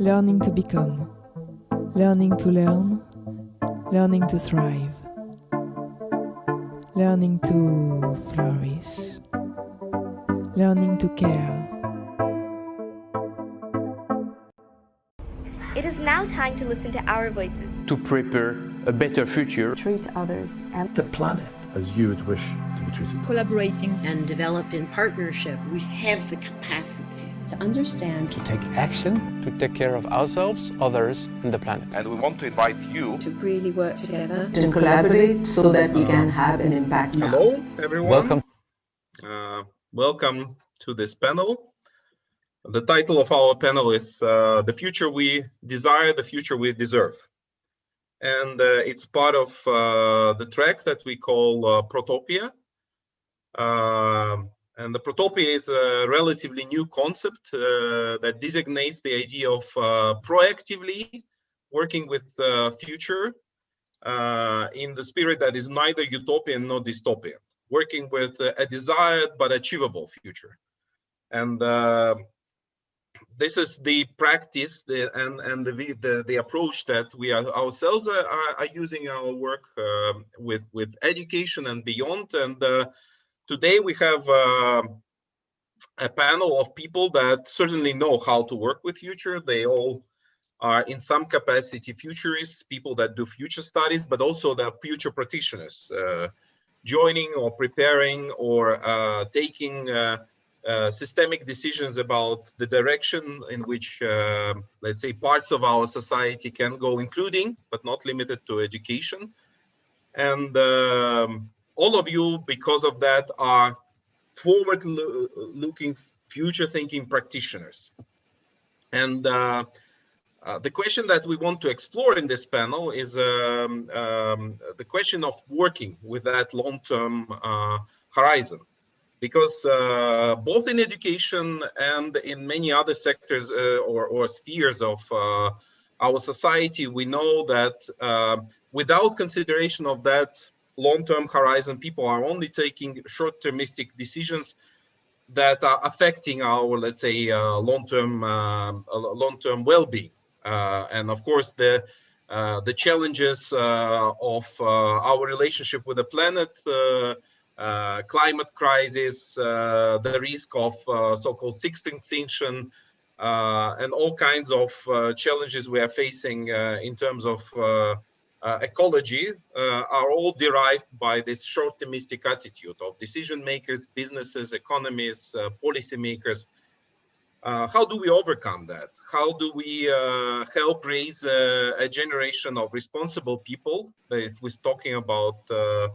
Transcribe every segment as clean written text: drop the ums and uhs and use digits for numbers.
Learning to become, learning to learn, learning to thrive, learning to flourish, learning to care. It is now time to listen to our voices. To prepare a better future. Treat others and the planet as you would wish to be treated. Collaborating and develop in partnership. We have the capacity to understand, to take action, to take care of ourselves, others, and the planet. And we want to invite you to really work together, to collaborate so that we can have an impact. Hello, everyone. Welcome. Welcome to this panel. The title of our panel is The Future We Desire, the Future We Deserve. And it's part of the track that we call Protopia. And the Protopia is a relatively new concept that designates the idea of proactively working with future in the spirit that is neither utopian nor dystopian, working with a desired but achievable future. And this is the practice and the approach that we ourselves are using our work with education and beyond. And today we have a panel of people that certainly know how to work with future. They all are in some capacity futurists, people that do future studies, but also the future practitioners, joining or preparing or taking systemic decisions about the direction in which, let's say, parts of our society can go, including, but not limited to, education. And all of you, because of that, are forward-looking, future-thinking practitioners. And the question that we want to explore in this panel is the question of working with that long-term horizon. Because both in education and in many other sectors or spheres of our society, we know that without consideration of that long-term horizon, people are only taking short-termistic decisions that are affecting our, let's say, long-term well-being. And of course, the challenges of our relationship with the planet, climate crisis, the risk of so-called sixth extinction, and all kinds of challenges we are facing in terms of ecology are all derived by this short-termistic attitude of decision makers, businesses, economies, policymakers. How do we overcome that? How do we help raise a generation of responsible people? If we're talking about the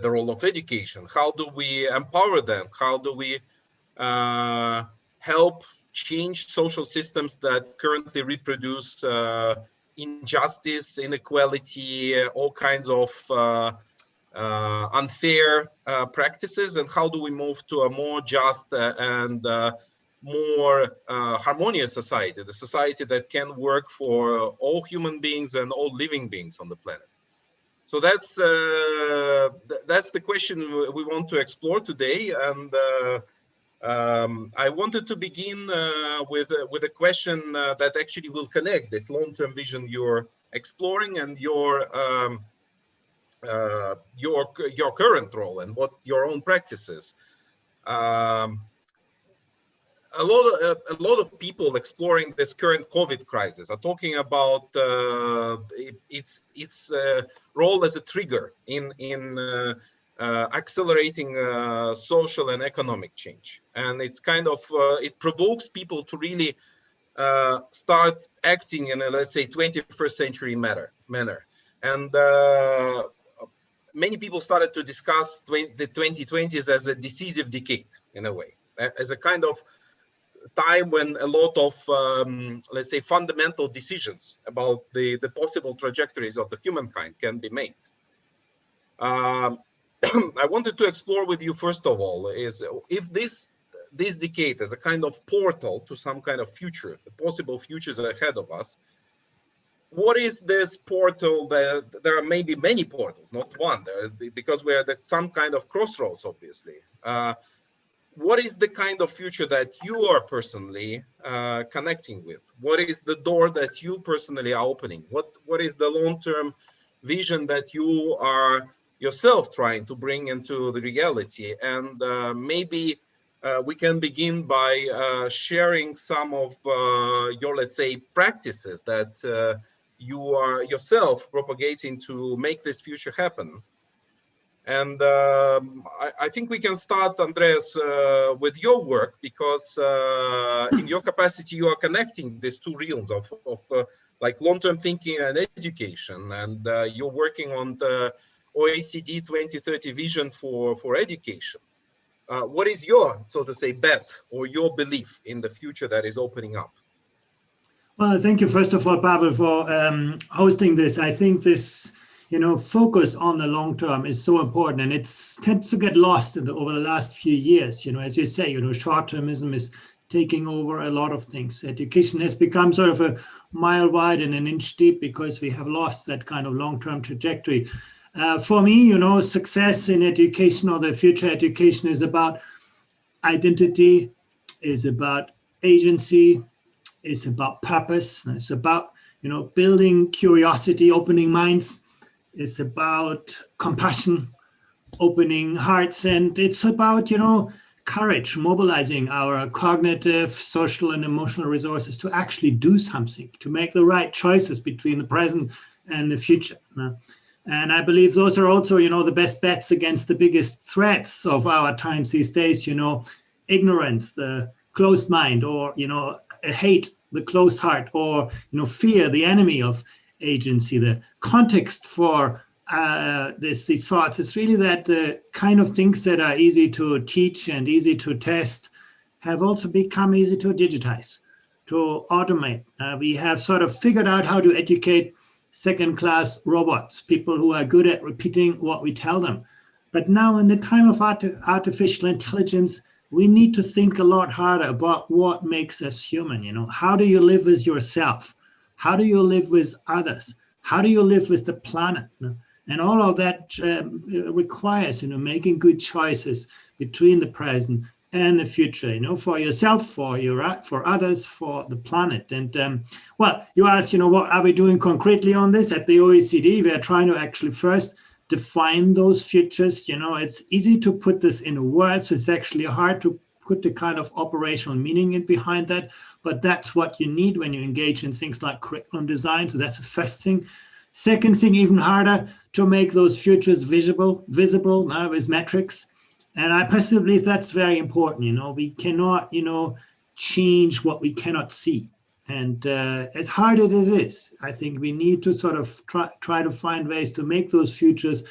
role of education, how do we empower them? How do we help change social systems that currently reproduce injustice, inequality, all kinds of unfair practices? And how do we move to a more just and more harmonious society, the society that can work for all human beings and all living beings on the planet? So that's the question we want to explore today, and I wanted to begin with a question that actually will connect this long-term vision you're exploring and your current role and what your own practice is. A lot of people exploring this current COVID crisis are talking about its role as a trigger in accelerating social and economic change, and it's kind of it provokes people to really start acting in a, let's say, 21st century manner. And many people started to discuss the 2020s as a decisive decade, in a way, as a kind of time when a lot of, let's say, fundamental decisions about the possible trajectories of the humankind can be made. I wanted to explore with you, first of all, is if this decade as a kind of portal to some kind of future, the possible futures ahead of us, what is this portal? There are maybe many portals, not one, because we're at some kind of crossroads, obviously. what is the kind of future that you are personally connecting with? What is the door that you personally are opening? What is the long-term vision that you are yourself trying to bring into the reality? And maybe we can begin by sharing some of your, let's say, practices that you are yourself propagating to make this future happen. And I think we can start, Andreas, with your work, because in your capacity, you are connecting these two realms of like long-term thinking and education. And you're working on the OECD 2030 vision for education. What is your, so to say, bet or your belief in the future that is opening up? Well, thank you, first of all, Pavel, for hosting this. I think this, focus on the long term is so important, and it tends to get lost over the last few years. As you say, short-termism is taking over a lot of things. Education has become sort of a mile wide and an inch deep because we have lost that kind of long-term trajectory. For me, success in education or the future education is about identity, is about agency, is about purpose, it's about, building curiosity, opening minds. It's about compassion, opening hearts, and it's about, courage, mobilizing our cognitive, social, and emotional resources to actually do something, to make the right choices between the present and the future. And I believe those are also, the best bets against the biggest threats of our times these days, ignorance, the closed mind, or, hate, the closed heart, or, fear, the enemy of agency. The context for these thoughts is really that the kind of things that are easy to teach and easy to test have also become easy to digitize, to automate. We have sort of figured out how to educate second-class robots, people who are good at repeating what we tell them. But now in the time of artificial intelligence, we need to think a lot harder about what makes us human. How do you live with yourself? How do you live with others? How do you live with the planet? And all of that requires, making good choices between the present and the future, for yourself, for others, for the planet. And well, you asked, what are we doing concretely on this at the OECD? We are trying to actually first define those futures. It's easy to put this in words. It's actually hard to put the kind of operational meaning in behind that, but that's what you need when you engage in things like curriculum design. So that's the first thing. Second thing, even harder, to make those futures visible now with metrics. And I personally believe that's very important. We cannot, change what we cannot see. And as hard as it is, I think we need to sort of try to find ways to make those futures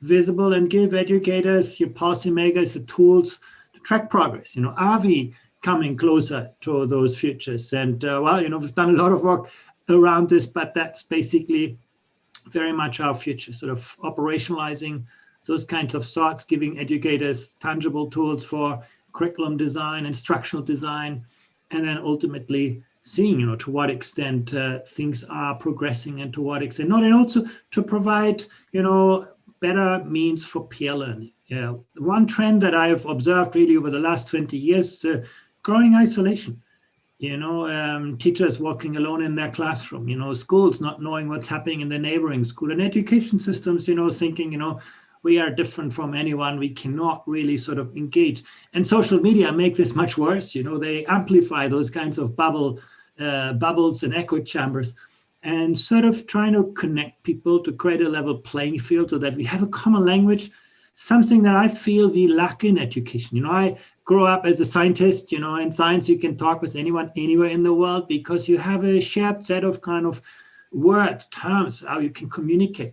visible and give educators, your policymakers, the tools to track progress. Are we coming closer to those futures? And well, we've done a lot of work around this, but that's basically very much our future, sort of operationalizing those kinds of thoughts, giving educators tangible tools for curriculum design, instructional design, and then ultimately seeing, to what extent things are progressing and to what extent not, and also to provide, better means for peer learning. One trend that I have observed really over the last 20 years is growing isolation. Teachers walking alone in their classroom, schools not knowing what's happening in the neighboring school, and education systems, thinking, we are different from anyone, we cannot really sort of engage. And social media make this much worse. They amplify those kinds of bubbles and echo chambers, and sort of trying to connect people to create a level playing field so that we have a common language, something that I feel we lack in education. I grew up as a scientist, in science you can talk with anyone anywhere in the world because you have a shared set of kind of words, terms, how you can communicate.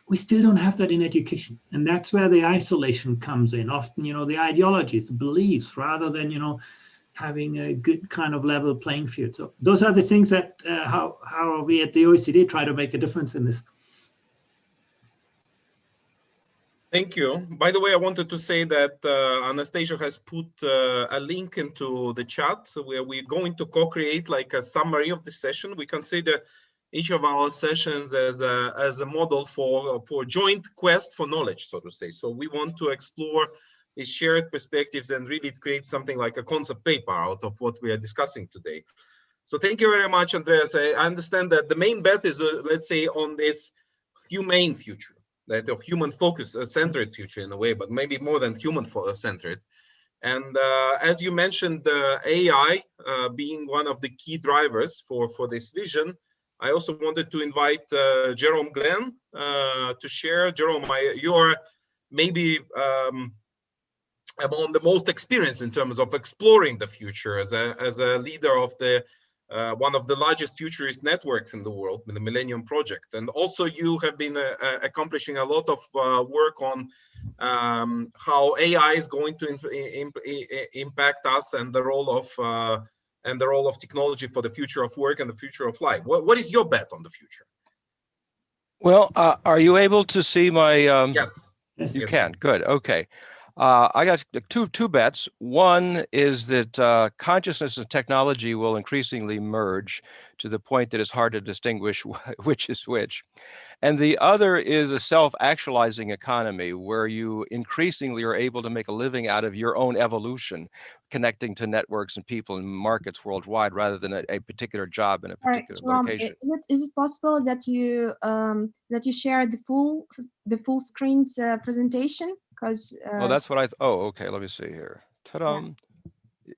We still don't have that in education. And that's where the isolation comes in. Often, the ideologies, the beliefs, rather than, having a good kind of level playing field. So those are the things that how we at the OECD try to make a difference in this. Thank you. By the way, I wanted to say that Anastasia has put a link into the chat where we're going to co-create like a summary of the session. We consider each of our sessions as a model for joint quest for knowledge, so to say. So we want to explore is shared perspectives and really create something like a concept paper out of what we are discussing today. So thank you very much, Andreas. I understand that the main bet is, let's say, on this humane future, that a human focus centered future in a way, but maybe more than human centered. And as you mentioned, AI being one of the key drivers for this vision, I also wanted to invite Jerome Glenn to share. Jerome, you are maybe among the most experienced in terms of exploring the future as a leader of the one of the largest futurist networks in the world, the Millennium Project. And also you have been accomplishing a lot of work on how AI is going to impact us and the role of technology for the future of work and the future of life. What is your bet on the future? Well, are you able to see my? Yes. You can. Good. Okay. I got two bets. One is that consciousness and technology will increasingly merge to the point that it's hard to distinguish which is which. And the other is a self-actualizing economy where you increasingly are able to make a living out of your own evolution, connecting to networks and people and markets worldwide rather than a particular job in a particular location. Is it possible that you share the full screen presentation? Because oh, that's what oh, okay. Let me see here. Ta-da. Yeah.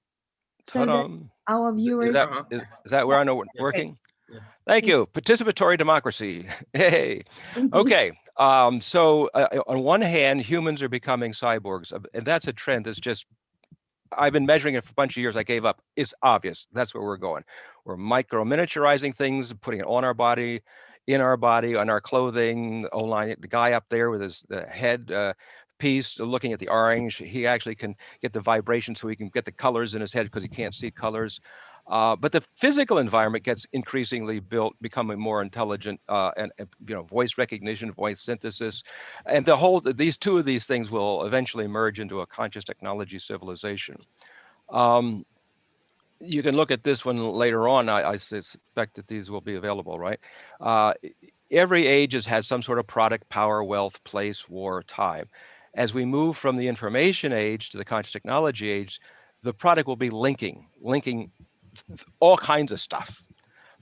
So that our viewers is that where I know it's working? Yeah. Thank you. Participatory democracy. Hey. Okay. So on one hand, humans are becoming cyborgs, and that's a trend that's just, I've been measuring it for a bunch of years. I gave up. It's obvious. That's where we're going. We're micro miniaturizing things, putting it on our body, in our body, on our clothing. Online, the guy up there with his head piece, looking at the orange, he actually can get the vibration so he can get the colors in his head because he can't see colors. But the physical environment gets increasingly built, becoming more intelligent, and voice recognition, voice synthesis, and these two of these things will eventually merge into a conscious technology civilization. You can look at this one later on. I suspect that these will be available, right? Every age has had some sort of product, power, wealth, place, war, time. As we move from the information age to the conscious technology age, the product will be linking all kinds of stuff,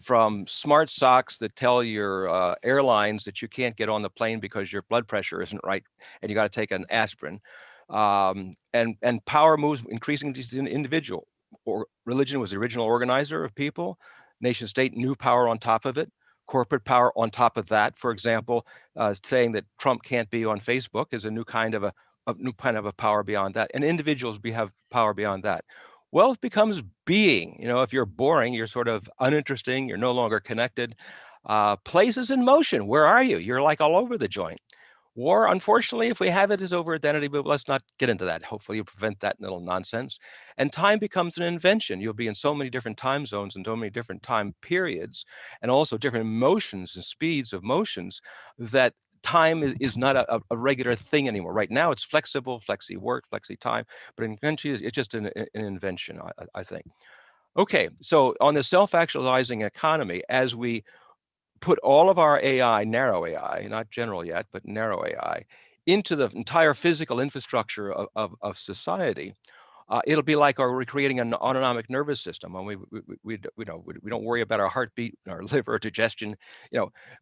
from smart socks that tell your airlines that you can't get on the plane because your blood pressure isn't right and you got to take an aspirin. And power moves increasingly to an individual. Or religion was the original organizer of people. Nation state, new power on top of it. Corporate power on top of that. For example, saying that Trump can't be on Facebook is a new kind of a power beyond that. And individuals have power beyond that. Wealth becomes being. If you're boring, you're sort of uninteresting. You're no longer connected. Place is in motion. Where are you? You're like all over the joint. War, unfortunately, if we have it, is over identity, but let's not get into that. Hopefully you prevent that little nonsense. And time becomes an invention. You'll be in so many different time zones and so many different time periods, and also different motions and speeds of motions, that time is not a regular thing anymore. Right now it's flexible, flexi work, flexi time, but eventually it's just an invention, I think. Okay, so on the self-actualizing economy, as we put all of our AI, narrow AI, not general yet, but narrow AI, into the entire physical infrastructure of society, it'll be like we're creating an autonomic nervous system. And we don't worry about our heartbeat, our liver, digestion,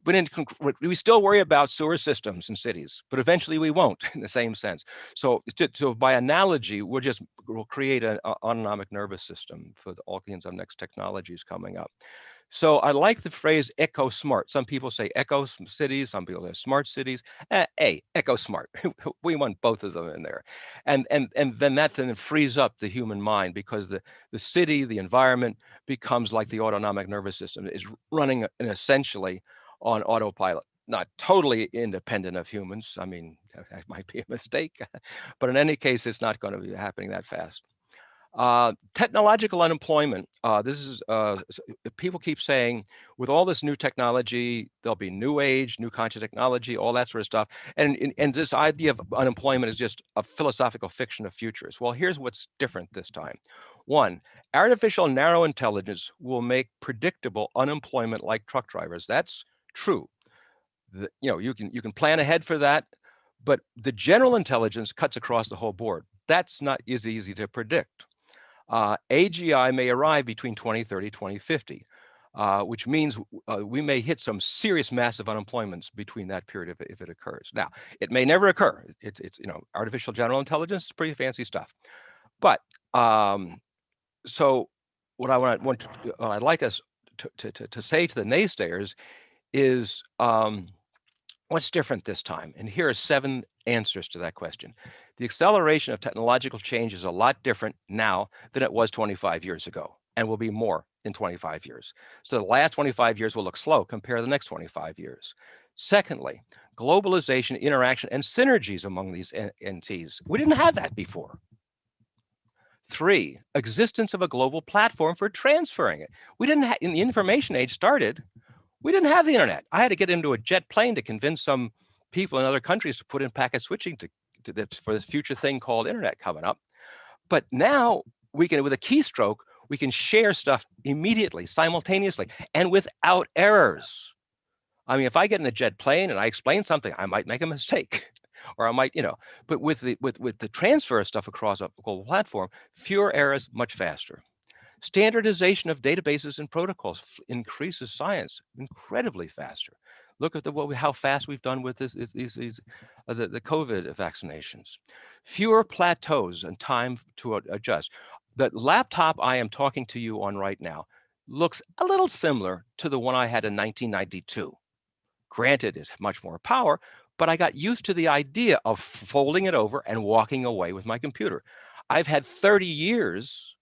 but we still worry about sewer systems in cities, but eventually we won't in the same sense. So by analogy, we'll create an autonomic nervous system for all kinds of next technologies coming up. So I like the phrase eco smart. Some people say eco cities, some people say smart cities. Eco smart. We want both of them in there. And then that then frees up the human mind, because the city, the environment becomes like the autonomic nervous system, is running essentially on autopilot, not totally independent of humans. I mean, that might be a mistake, but in any case, it's not going to be happening that fast. Technological unemployment. This is people keep saying, with all this new technology, there'll be new age, new conscious technology, all that sort of stuff. And this idea of unemployment is just a philosophical fiction of futures. Well, here's what's different this time. One, artificial narrow intelligence will make predictable unemployment like truck drivers. That's true. You can plan ahead for that, But the general intelligence cuts across the whole board. That's not as easy to predict. AGI may arrive between 2030, 2050, which means we may hit some serious massive unemployments between that period if it occurs. Now, it may never occur. It's artificial general intelligence is pretty fancy stuff. But so what I'd like us to say to the naysayers is what's different this time? And here are 7 answers to that question. The acceleration of technological change is a lot different now than it was 25 years ago, and will be more in 25 years. So the last 25 years will look slow compared to the next 25 years. Secondly, globalization, interaction, and synergies among these entities. We didn't have that before. 3, existence of a global platform for transferring it. We didn't have, in the information age started, we didn't have the internet. I had to get into a jet plane to convince some people in other countries to put in packet switching for this future thing called internet coming up. But now we can, with a keystroke, we can share stuff immediately, simultaneously, and without errors. I mean, if I get in a jet plane and I explain something, I might make a mistake, or I might, but with the transfer of stuff across a global platform, fewer errors, much faster. Standardization of databases and protocols increases science incredibly faster. Look at how fast we've done with the COVID vaccinations. Fewer plateaus and time to adjust. The laptop I am talking to you on right now looks a little similar to the one I had in 1992. Granted, it's much more power, but I got used to the idea of folding it over and walking away with my computer. I've had 30 years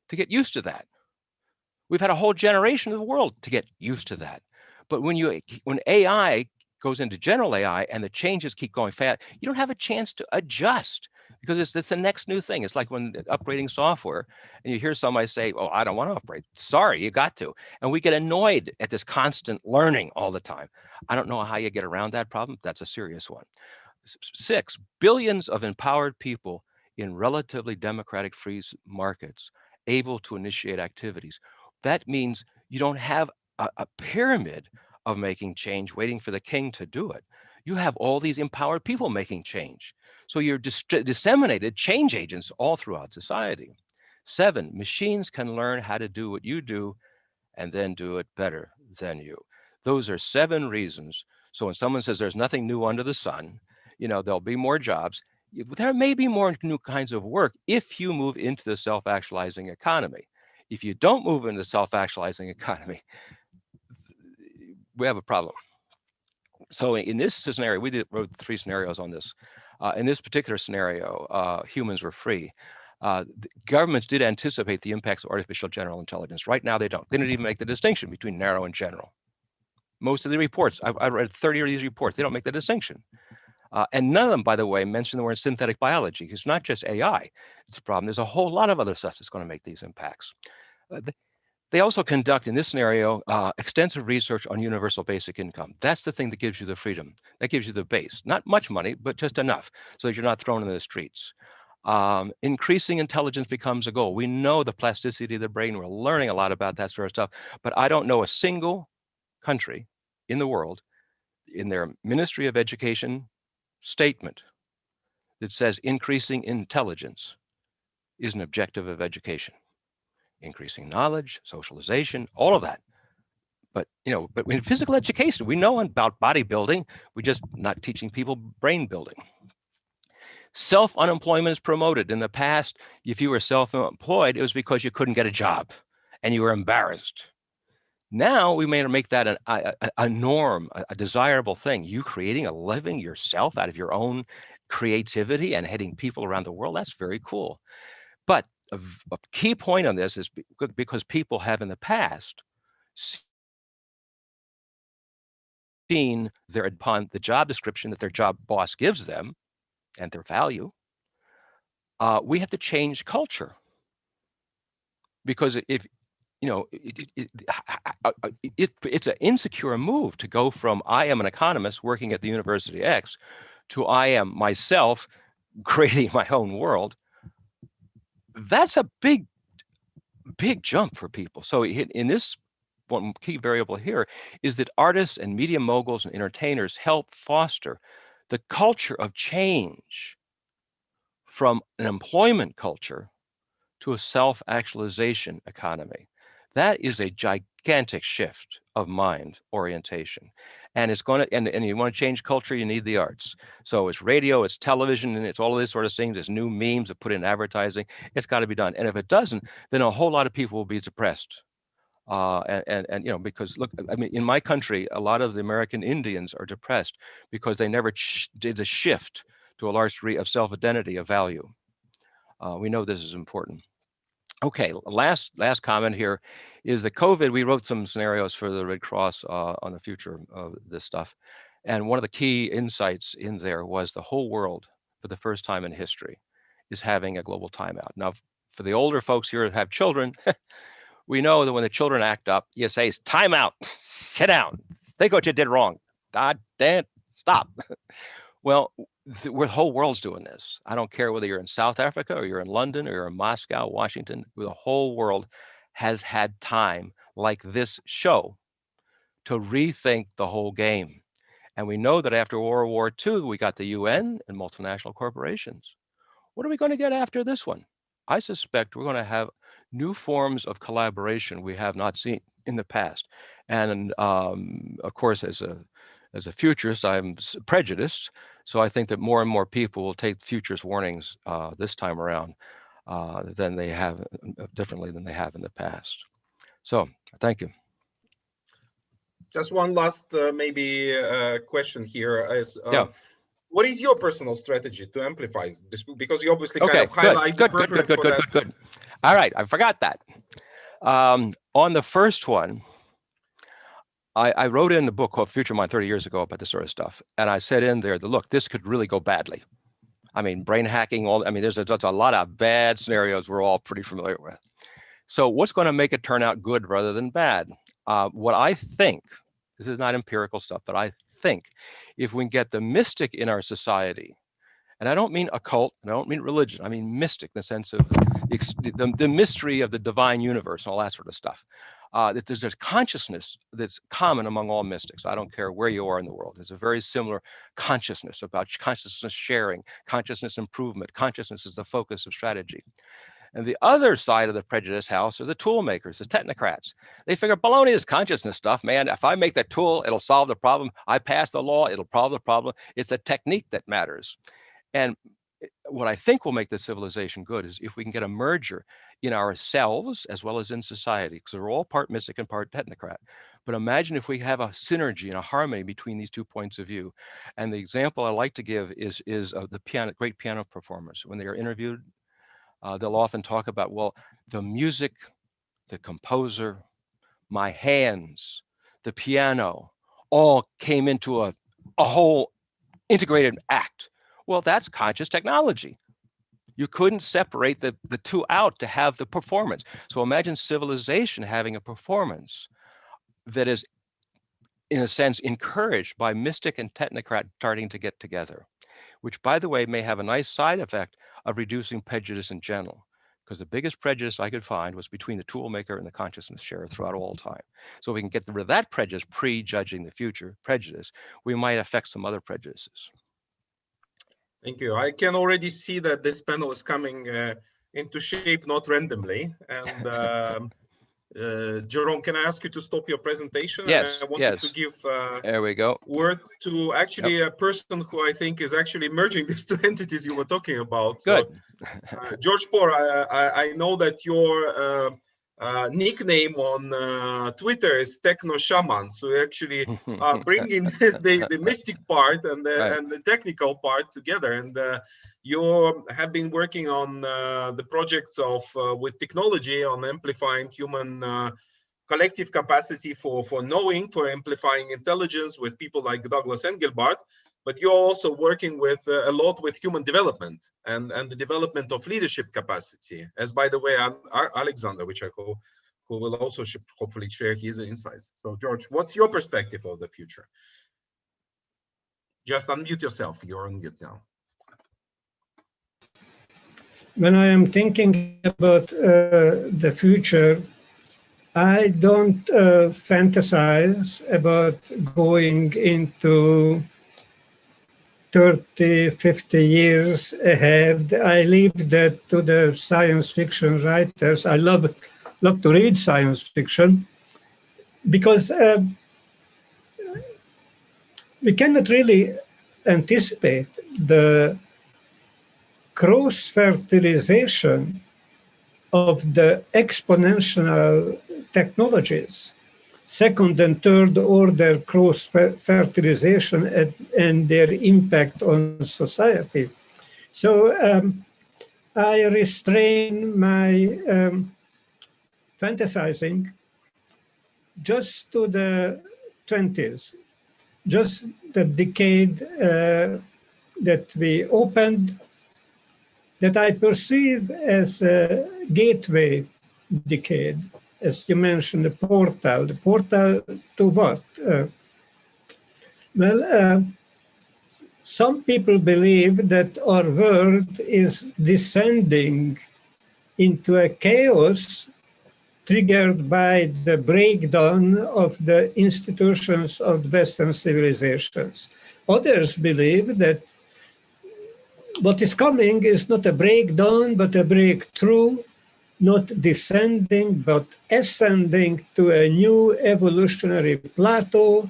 to get used to that. We've had a whole generation of the world to get used to that. But when AI goes into general AI and the changes keep going fast, you don't have a chance to adjust because it's the next new thing. It's like when upgrading software and you hear somebody say, oh, I don't want to upgrade. Sorry, you got to. And we get annoyed at this constant learning all the time. I don't know how you get around that problem. That's a serious one. 6, billions of empowered people in relatively democratic free markets able to initiate activities. That means you don't have a pyramid of making change waiting for the king to do it. You have all these empowered people making change. So you're disseminated change agents all throughout society. 7, machines can learn how to do what you do and then do it better than you. Those are 7 reasons. So when someone says there's nothing new under the sun, there'll be more jobs. There may be more new kinds of work if you move into the self-actualizing economy. If you don't move into the self-actualizing economy, we have a problem. So in this scenario, we wrote 3 scenarios on this. In this particular scenario, humans were free. Governments did anticipate the impacts of artificial general intelligence. Right now, they don't. They didn't even make the distinction between narrow and general. Most of the reports, I read 30 of these reports, they don't make the distinction. And none of them, by the way, mention the word synthetic biology. It's not just AI. It's a problem. There's a whole lot of other stuff that's going to make these impacts. They also conduct, in this scenario, extensive research on universal basic income. That's the thing that gives you the freedom. That gives you the base. Not much money, but just enough so that you're not thrown in the streets. Increasing intelligence becomes a goal. We know the plasticity of the brain. We're learning a lot about that sort of stuff. But I don't know a single country in the world, in their Ministry of Education statement, that says increasing intelligence is an objective of education. Increasing knowledge, socialization, all of that. But in physical education, we know about bodybuilding. We're just not teaching people brain building. Self-unemployment is promoted. In the past, if you were self-employed, it was because you couldn't get a job and you were embarrassed. Now we may make that a norm, a desirable thing. You creating a living yourself out of your own creativity and heading people around the world, that's very cool. But a key point on this is because people have in the past seen upon the job description that their job boss gives them and their value, we have to change culture. Because if it's an insecure move to go from I am an economist working at the University X to I am myself creating my own world. That's a big jump for people. So in this one key variable here is that artists and media moguls and entertainers help foster The culture of change from an employment culture to a self-actualization economy. That is a gigantic shift of mind orientation. And it's going to, and you want to change culture, you need the arts. So it's radio, it's television, and it's all of this sort of things. There's new memes that put in advertising. It's got to be done. And if it doesn't, then a whole lot of people will be depressed. And you know, because look, I mean, in my country, a lot of the American Indians are depressed because they never did a shift to a large degree of self-identity, of value. We know this is important. Okay, last comment here is that COVID, we wrote some scenarios for the Red Cross on the future of this stuff. And one of the key insights in there was the whole world, for the first time in history, is having a global timeout. Now, for the older folks here that have children, we know that when the children act up, you say, time out, sit down, think what you did wrong. God damn, stop. Well, the whole world's doing this. I don't care whether you're in South Africa or you're in London or you're in Moscow, Washington, the whole world has had time like this show to rethink the whole game. And we know that after World War II, we got the UN and multinational corporations. What are we going to get after this one? I suspect we're going to have new forms of collaboration we have not seen in the past. And of course, as a futurist, I'm prejudiced. So I think that more and more people will take futurist warnings this time around than they have, differently than they have in the past. So thank you. Just one last maybe question here is, yeah. What is your personal strategy to amplify this? Because you obviously kind of highlight the preference for that. Good. All right, I forgot that. On the first one, I wrote in the book called Future Mind 30 years ago about this sort of stuff. And I said in there that, look, this could really go badly. I mean, brain hacking, there's a lot of bad scenarios we're all pretty familiar with. So what's going to make it turn out good rather than bad? What I think, this is not empirical stuff, but I think if we can get the mystic in our society, and I don't mean occult, and I don't mean religion, I mean mystic in the sense of the mystery of the divine universe and all that sort of stuff. That there's a consciousness that's common among all mystics. I don't care where you are in the world. There's a very similar consciousness about consciousness sharing, consciousness improvement. Consciousness is the focus of strategy. And the other side of the prejudice house are the tool makers, the technocrats. They figure baloney is consciousness stuff, man. If I make the tool, it'll solve the problem. I pass the law, it'll solve the problem. It's the technique that matters. And what I think will make this civilization good is if we can get a merger in ourselves as well as in society, because we're all part mystic and part technocrat. But imagine if we have a synergy and a harmony between these two points of view. And the example I like to give is of the great piano performers. When they are interviewed, they'll often talk about, well, the music, the composer, my hands, the piano, all came into a whole integrated act. Well, that's conscious technology. You couldn't separate the two out to have the performance. So imagine civilization having a performance that is, in a sense, encouraged by mystic and technocrat starting to get together, which, by the way, may have a nice side effect of reducing prejudice in general, because the biggest prejudice I could find was between the tool maker and the consciousness sharer throughout all time. So if we can get rid of that prejudice, prejudging the future prejudice, we might affect some other prejudices. Thank you. I can already see that this panel is coming into shape, not randomly. And Jerome, can I ask you to stop your presentation? Yes, I wanted to give there we go. Word to actually a person who I think is actually merging these two entities you were talking about. Good. So, George Poor, I know that your nickname on Twitter is Techno Shaman. So you actually bringing the mystic part and the technical part together. And you have been working on the projects of with technology on amplifying human collective capacity for knowing, for amplifying intelligence with people like Douglas Engelbart. But you're also working with a lot with human development and the development of leadership capacity. As by the way, Alexander, which I call, who will also hopefully share his insights. So George, what's your perspective of the future? Just unmute yourself. You're on mute now. When I am thinking about the future, I don't fantasize about going into 30, 50 years ahead. I leave that to the science fiction writers. I love to read science fiction because we cannot really anticipate the cross-fertilization of the exponential technologies, second and third order cross-fertilization and their impact on society. So I restrain my fantasizing just to the 20s, just the decade that we opened, that I perceive as a gateway decade. As you mentioned, the portal to what? Some people believe that our world is descending into a chaos triggered by the breakdown of the institutions of Western civilizations. Others believe that what is coming is not a breakdown, but a breakthrough, not descending, but ascending to a new evolutionary plateau,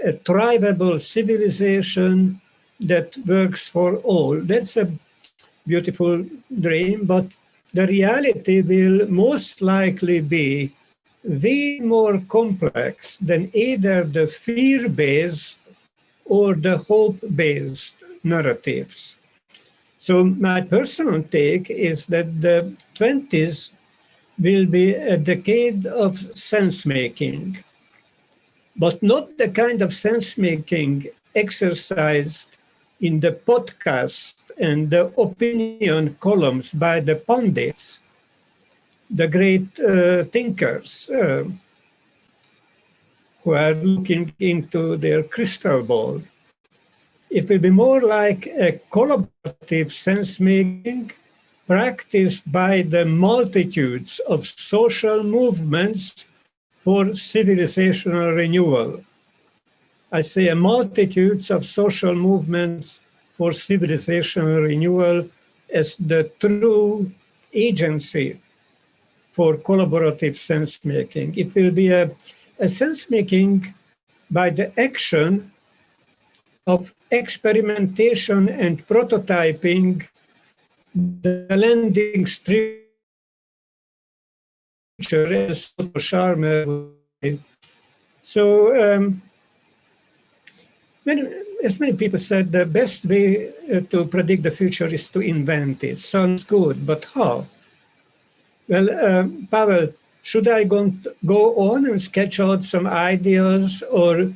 a thrivable civilization that works for all. That's a beautiful dream, but the reality will most likely be way more complex than either the fear-based or the hope-based narratives. So my personal take is that the 20s will be a decade of sense-making, but not the kind of sense-making exercised in the podcast and the opinion columns by the pundits, the great thinkers who are looking into their crystal ball. It will be more like a collaborative sense-making practiced by the multitudes of social movements for civilizational renewal. I say a multitudes of social movements for civilizational renewal as the true agency for collaborative sense-making. It will be a sense-making by the action of experimentation and prototyping, the landing structure, as Sharma would say. So, as many people said, the best way to predict the future is to invent it. Sounds good, but how? Well, Pavel, should I go on and sketch out some ideas, or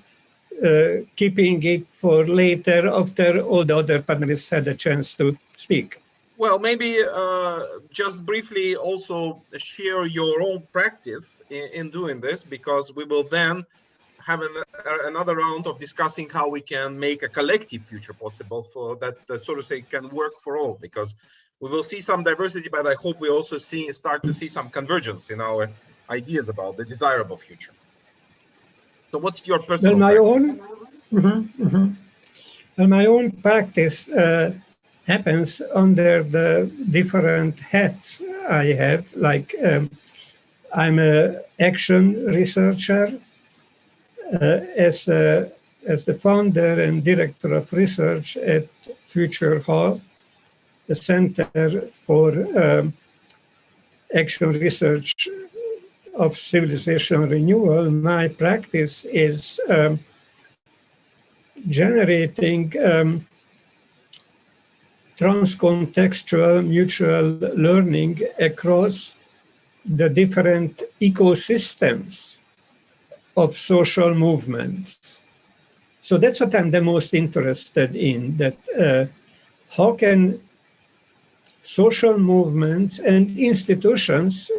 keeping it for later after all the other panelists had a chance to speak? Well, maybe just briefly also share your own practice in doing this, because we will then have another round of discussing how we can make a collective future possible for that, so to say, can work for all, because we will see some diversity, but I hope we also start to see some convergence in our ideas about the desirable future. So what's your personal practice? Well, my own practice happens under the different hats I have. Like I'm an action researcher, as the founder and director of research at Future Hall, the Center for Action Research of Civilization Renewal. My practice is generating transcontextual mutual learning across the different ecosystems of social movements. So that's what I'm the most interested in, that how can social movements and institutions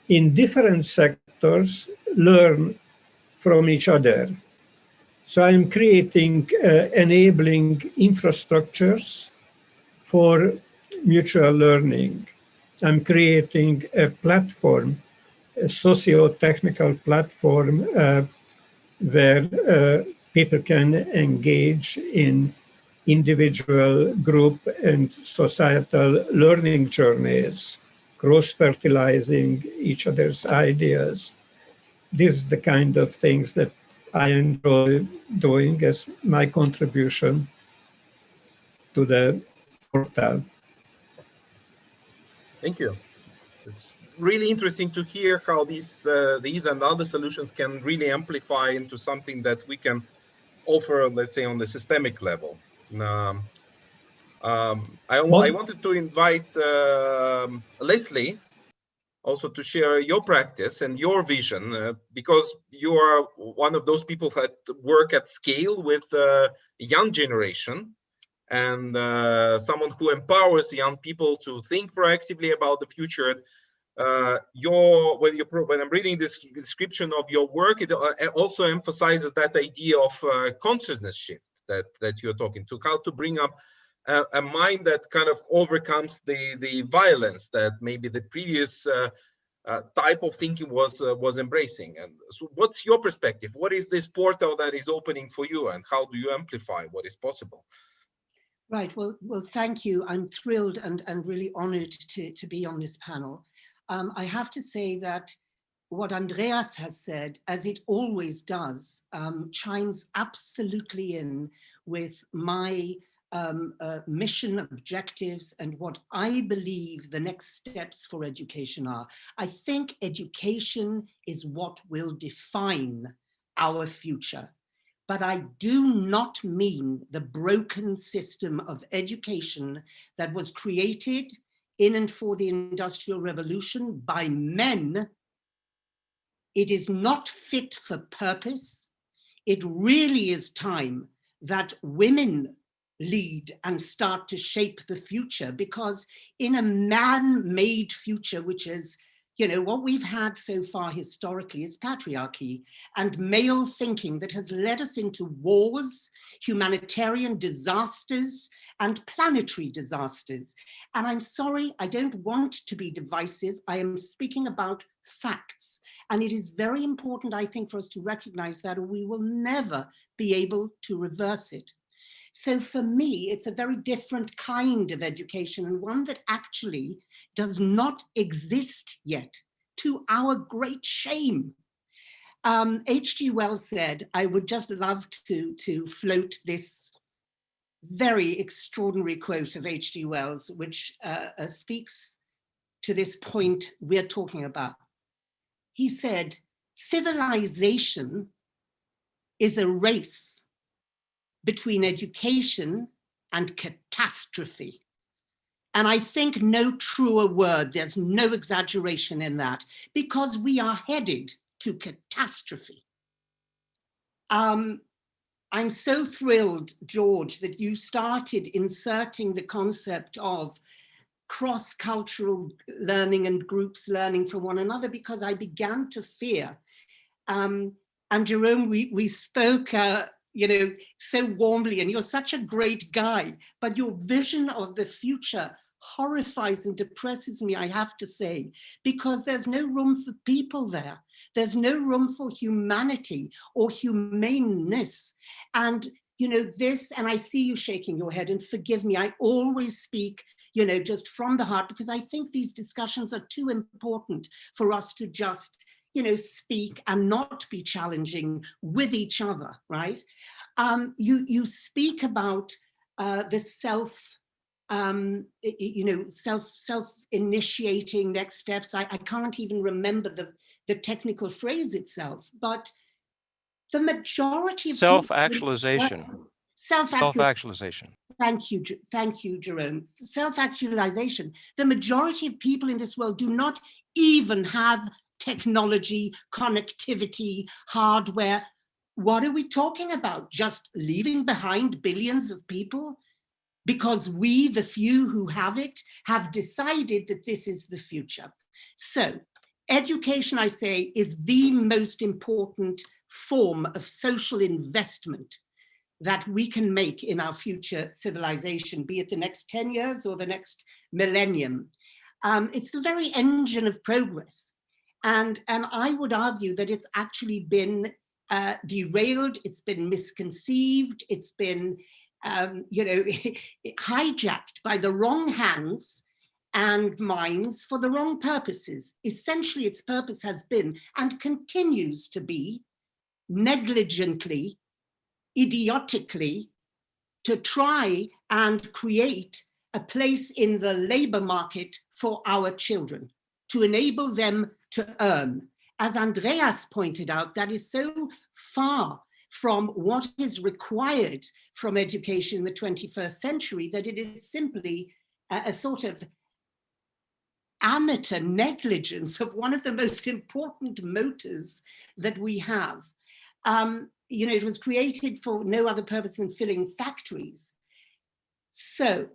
in different sectors learn from each other. So I'm creating enabling infrastructures for mutual learning. I'm creating a platform, a socio-technical platform where people can engage in individual, group, and societal learning journeys, cross-fertilizing each other's ideas. This is the kind of things that I enjoy doing as my contribution to the portal. Thank you. It's really interesting to hear how these and other solutions can really amplify into something that we can offer, let's say, on the systemic level. I wanted to invite Leslie also to share your practice and your vision, because you are one of those people that work at scale with the young generation, and someone who empowers young people to think proactively about the future. When I'm reading this description of your work, it also emphasizes that idea of consciousness shift that you're talking to, how to bring up a mind that kind of overcomes the violence that maybe the previous type of thinking was embracing. And so what's your perspective? What is this portal that is opening for you, and how do you amplify what is possible? Right, well, thank you. I'm thrilled and really honored to be on this panel. I have to say that what Andreas has said, as it always does, chimes absolutely in with my mission, objectives, and what I believe the next steps for education are. I think education is what will define our future. But I do not mean the broken system of education that was created in and for the Industrial Revolution by men. It is not fit for purpose. It really is time that women lead and start to shape the future, because in a man-made future, which is, you know, what we've had so far historically is patriarchy and male thinking that has led us into wars, humanitarian disasters, and planetary disasters. And I'm sorry, I don't want to be divisive. I am speaking about facts. And it is very important, I think, for us to recognize that, or we will never be able to reverse it. So for me, it's a very different kind of education, and one that actually does not exist yet, to our great shame. H.G. Wells said, I would just love to float this very extraordinary quote of H.G. Wells, which speaks to this point we're talking about. He said, civilization is a race between education and catastrophe. And I think no truer word, there's no exaggeration in that, because we are headed to catastrophe. I'm so thrilled, George, that you started inserting the concept of cross-cultural learning and groups learning from one another, because I began to fear. And Jerome, we spoke you know, so warmly, and you're such a great guy, but your vision of the future horrifies and depresses me, I have to say, because there's no room for people there. There's no room for humanity or humaneness. And, you know, this, and I see you shaking your head, and forgive me, I always speak, you know, just from the heart, because I think these discussions are too important for us to just, you know, speak and not be challenging with each other, right? You speak about the self-initiating next steps. I can't even remember the technical phrase itself, but the majority of self-actualization. Self-actualization. Thank you, Jerome. Self-actualization. The majority of people in this world do not even have technology, connectivity, hardware. What are we talking about? Just leaving behind billions of people? Because we, the few who have it, have decided that this is the future. So education, I say, is the most important form of social investment that we can make in our future civilization, be it the next 10 years or the next millennium. It's the very engine of progress. And I would argue that it's actually been derailed, it's been misconceived, it's been, hijacked by the wrong hands and minds for the wrong purposes. Essentially, its purpose has been and continues to be negligently, idiotically, to try and create a place in the labor market for our children, to enable them to earn. As Andreas pointed out, that is so far from what is required from education in the 21st century that it is simply a sort of amateur negligence of one of the most important motors that we have. It was created for no other purpose than filling factories. So,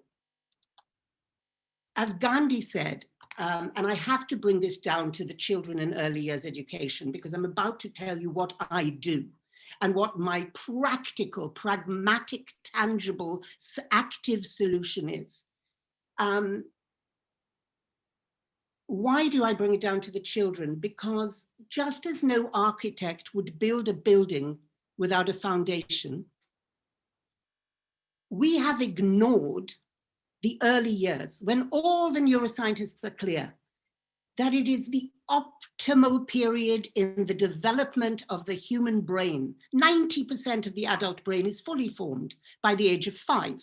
as Gandhi said, and I have to bring this down to the children and early years education, because I'm about to tell you what I do and what my practical, pragmatic, tangible, active solution is. Why do I bring it down to the children? Because just as no architect would build a building without a foundation, we have ignored the early years when all the neuroscientists are clear that it is the optimal period in the development of the human brain. 90% of the adult brain is fully formed by the age of 5.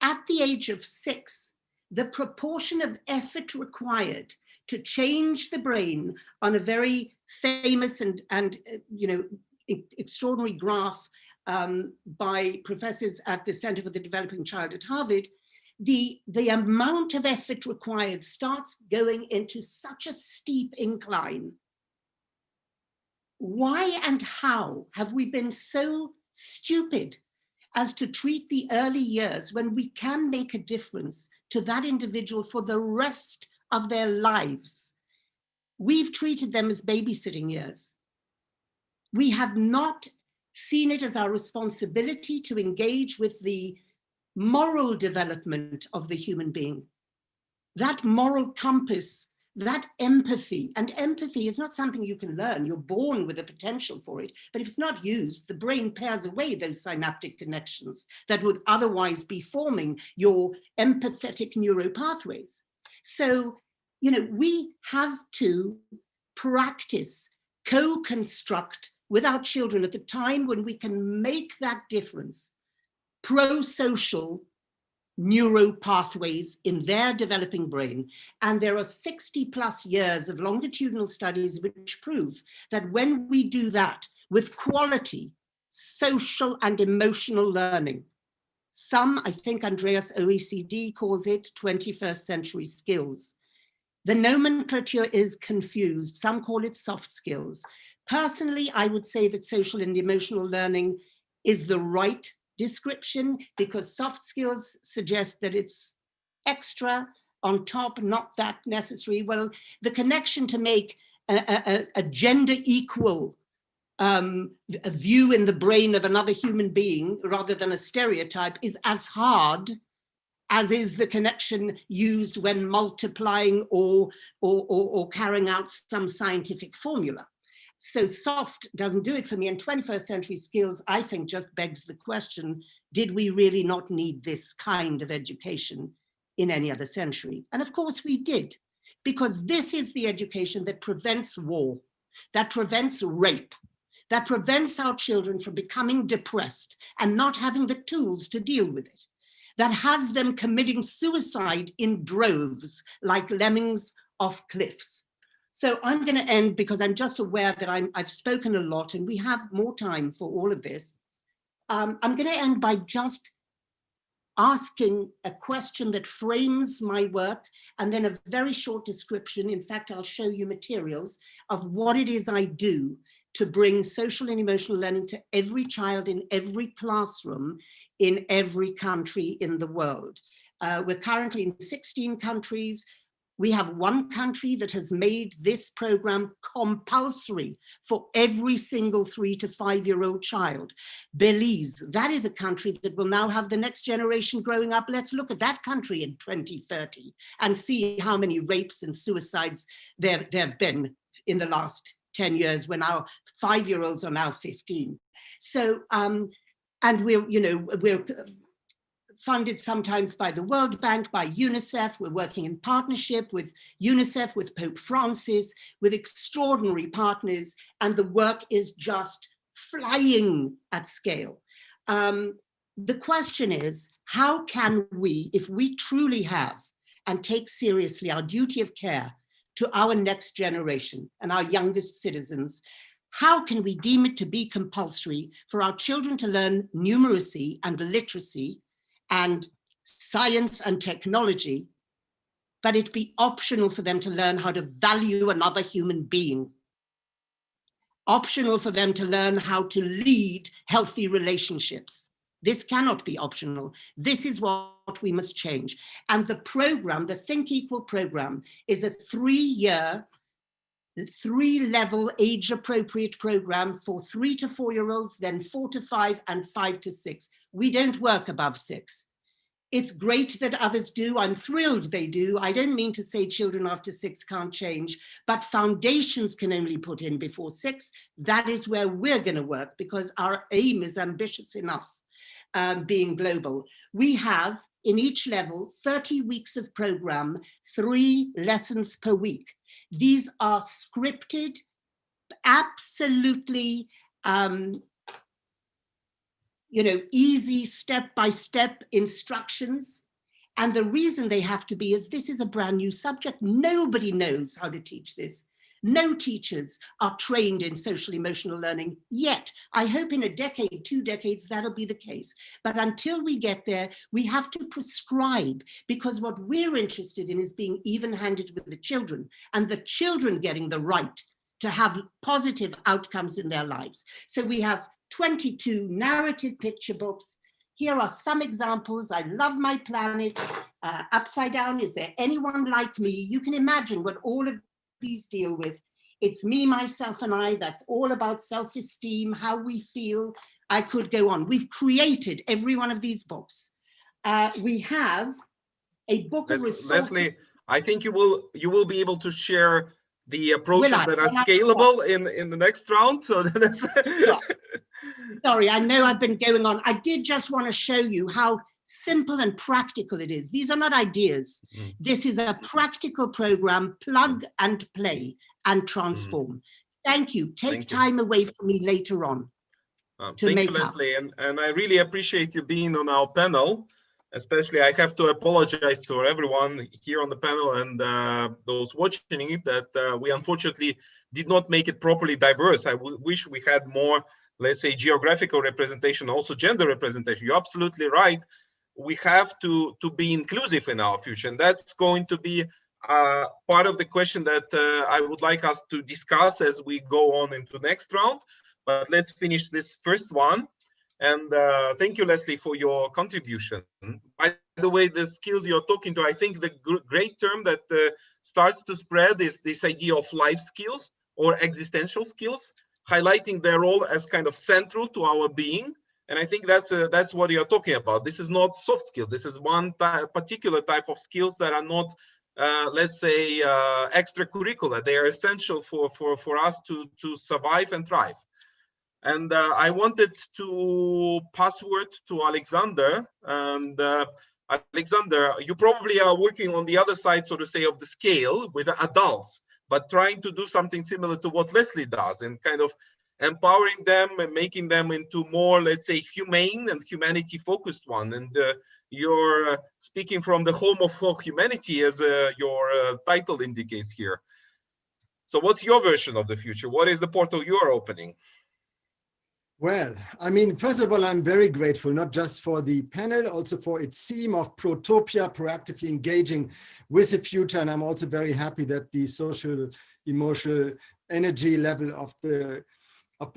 At the age of 6, the proportion of effort required to change the brain on a very famous and extraordinary graph by professors at the Center for the Developing Child at Harvard, the amount of effort required starts going into such a steep incline. Why and how have we been so stupid as to treat the early years when we can make a difference to that individual for the rest of their lives? We've treated them as babysitting years. We have not seen it as our responsibility to engage with the moral development of the human being. That moral compass, that empathy, and empathy is not something you can learn. You're born with a potential for it, but if it's not used, the brain pares away those synaptic connections that would otherwise be forming your empathetic neuropathways. So, we have to practice, co-construct with our children at the time when we can make that difference, pro-social neuropathways in their developing brain. And there are 60+ years of longitudinal studies which prove that when we do that with quality, social and emotional learning, some, I think Andreas OECD calls it 21st century skills. The nomenclature is confused. Some call it soft skills. Personally, I would say that social and emotional learning is the right description, because soft skills suggest that it's extra on top, not that necessary. Well, the connection to make a gender equal a view in the brain of another human being rather than a stereotype is as hard as is the connection used when multiplying or carrying out some scientific formula. So soft doesn't do it for me. And 21st century skills, I think, just begs the question, did we really not need this kind of education in any other century? And of course we did, because this is the education that prevents war, that prevents rape, that prevents our children from becoming depressed and not having the tools to deal with it, that has them committing suicide in droves like lemmings off cliffs. So I'm going to end, because I'm just aware that I've spoken a lot and we have more time for all of this. I'm going to end by just asking a question that frames my work, and then a very short description. In fact, I'll show you materials of what it is I do to bring social and emotional learning to every child in every classroom in every country in the world. We're currently in 16 countries. We have one country that has made this program compulsory for every single 3 to 5-year-old child. Belize, that is a country that will now have the next generation growing up. Let's look at that country in 2030 and see how many rapes and suicides there have been in the last 10 years when our 5-year-olds are now 15. So, and we're funded sometimes by the World Bank, by UNICEF. We're working in partnership with UNICEF, with Pope Francis, with extraordinary partners, and the work is just flying at scale. The question is, how can we, if we truly have and take seriously our duty of care to our next generation and our youngest citizens, how can we deem it to be compulsory for our children to learn numeracy and literacy and science and technology, but it be optional for them to learn how to value another human being? Optional for them to learn how to lead healthy relationships. This cannot be optional. This is what we must change. And the program, the Think Equal program, is a 3-year, 3-level age-appropriate program for 3 to 4-year-olds, then 4 to 5, and 5 to 6. We don't work above 6. It's great that others do. I'm thrilled they do. I don't mean to say children after 6 can't change, but foundations can only put in before 6. That is where we're going to work, because our aim is ambitious enough, being global. We have, in each level, 30 weeks of program, 3 lessons per week. These are scripted, absolutely easy step-by-step instructions. And the reason they have to be is this is a brand new subject. Nobody knows how to teach this. No teachers are trained in social emotional learning yet. I hope in a decade, 2 decades, that'll be the case. But until we get there, we have to prescribe, because what we're interested in is being even-handed with the children, and the children getting the right to have positive outcomes in their lives. So we have 22 narrative picture books. Here are some examples. I love my planet. Upside down, is there anyone like me? You can imagine what all of these deal with. It's me, myself, and I. That's all about self-esteem, how we feel. I could go on. We've created every one of these books. We have a book of resources. Leslie, I think you will be able to share the approaches that are scalable in the next round. So that's Sorry, I know I've been going on. I did just want to show you how simple and practical it is. These are not ideas. This is a practical program, plug and play and transform. Thank you. Take time away from me later on to thank make you, up. Leslie, and I really appreciate you being on our panel. Especially, I have to apologize to everyone here on the panel and those watching it that we unfortunately did not make it properly diverse. I wish we had more, let's say, geographical representation, also gender representation. You're absolutely right. We have to be inclusive in our future, and that's going to be part of the question that I would like us to discuss as we go on into the next round. But let's finish this first one. And thank you, Leslie, for your contribution. By the way, the skills you're talking to, I think the great term that starts to spread is this idea of life skills or existential skills, highlighting their role as kind of central to our being. And I think that's what you're talking about. This is not soft skill. This is one particular type of skills that are not, let's say, extracurricular. They are essential for us to survive and thrive. And I wanted to pass word to Alexander. And Alexander, you probably are working on the other side, so to say, of the scale with adults, but trying to do something similar to what Leslie does and kind of empowering them and making them into more, let's say, humane and humanity-focused one. And you're speaking from the home of humanity, as your title indicates here. So what's your version of the future? What is the portal you are opening? Well, I mean, first of all, I'm very grateful, not just for the panel, also for its theme of Protopia, proactively engaging with the future. And I'm also very happy that the social, emotional energy level of the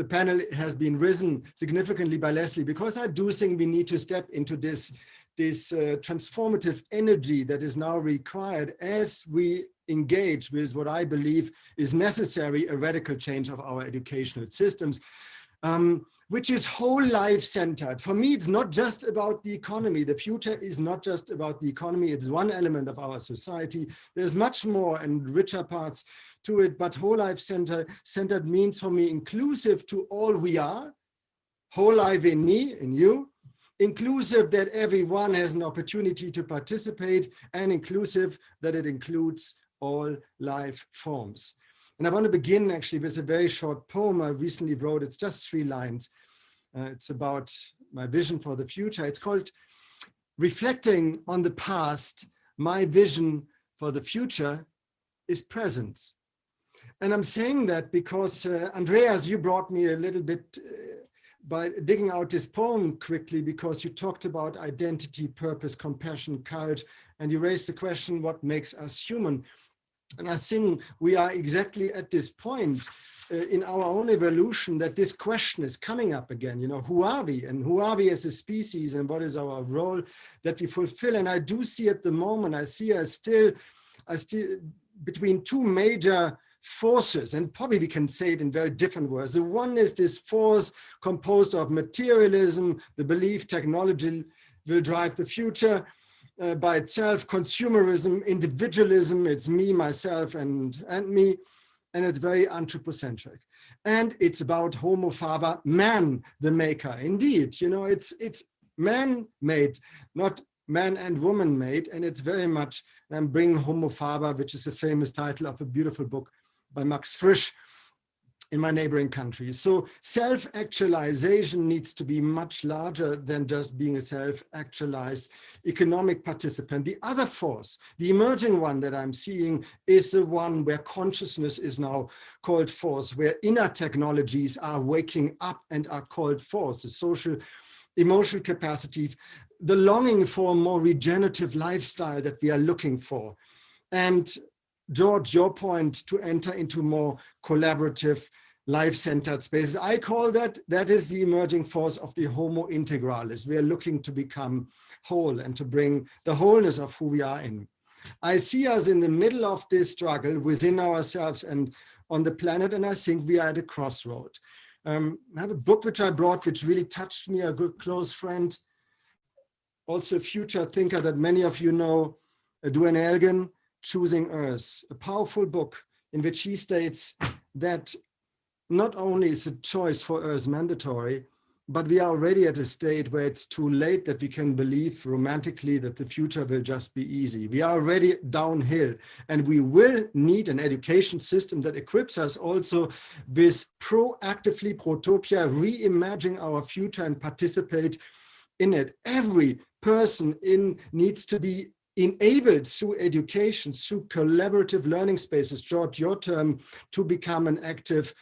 panel has been risen significantly by Leslie, because I do think we need to step into this transformative energy that is now required as we engage with what I believe is necessary, a radical change of our educational systems. which is whole life centered. For me, it's not just about the economy. The future is not just about the economy. It's one element of our society. There's much more and richer parts to it, but whole life centered means for me inclusive to all we are, whole life in me, in you, inclusive that everyone has an opportunity to participate, and inclusive that it includes all life forms. And I want to begin actually with a very short poem I recently wrote. It's just 3 lines. It's about my vision for the future. It's called Reflecting on the Past. My vision for the future is presence. And I'm saying that because Andreas, you brought me a little bit by digging out this poem quickly, because you talked about identity, purpose, compassion, courage, and you raised the question, what makes us human? And I think we are exactly at this point in our own evolution that this question is coming up again. You know, who are we, and who are we as a species, and what is our role that we fulfill? And I do see at the moment, I see us still between 2 major forces, and probably we can say it in very different words. The one is this force composed of materialism, the belief technology will drive the future. By itself, consumerism, individualism, it's me, myself, and me, and it's very anthropocentric. And it's about homo faber, man, the maker. Indeed, you know, it's man-made, not man and woman made, and it's very much, I'm bringing homo faber, which is a famous title of a beautiful book by Max Frisch, in my neighboring countries. So self-actualization needs to be much larger than just being a self-actualized economic participant. The other force, the emerging one that I'm seeing, is the one where consciousness is now called force, where inner technologies are waking up and are called force, the social, emotional capacity, the longing for a more regenerative lifestyle that we are looking for. And George, your point, to enter into more collaborative, life-centered spaces. I call that is the emerging force of the homo integralis. We are looking to become whole and to bring the wholeness of who we are in. I see us in the middle of this struggle within ourselves and on the planet, and I think we are at a crossroad. I have a book which I brought, which really touched me, a good close friend, also a future thinker that many of you know, Duane Elgin, Choosing Earth, a powerful book in which he states that not only is a choice for Earth mandatory, but we are already at a state where it's too late that we can believe romantically that the future will just be easy. We are already downhill, and we will need an education system that equips us also with proactively Protopia, reimagining our future and participate in it. Every person needs to be enabled through education, through collaborative learning spaces, George, your term, to become an active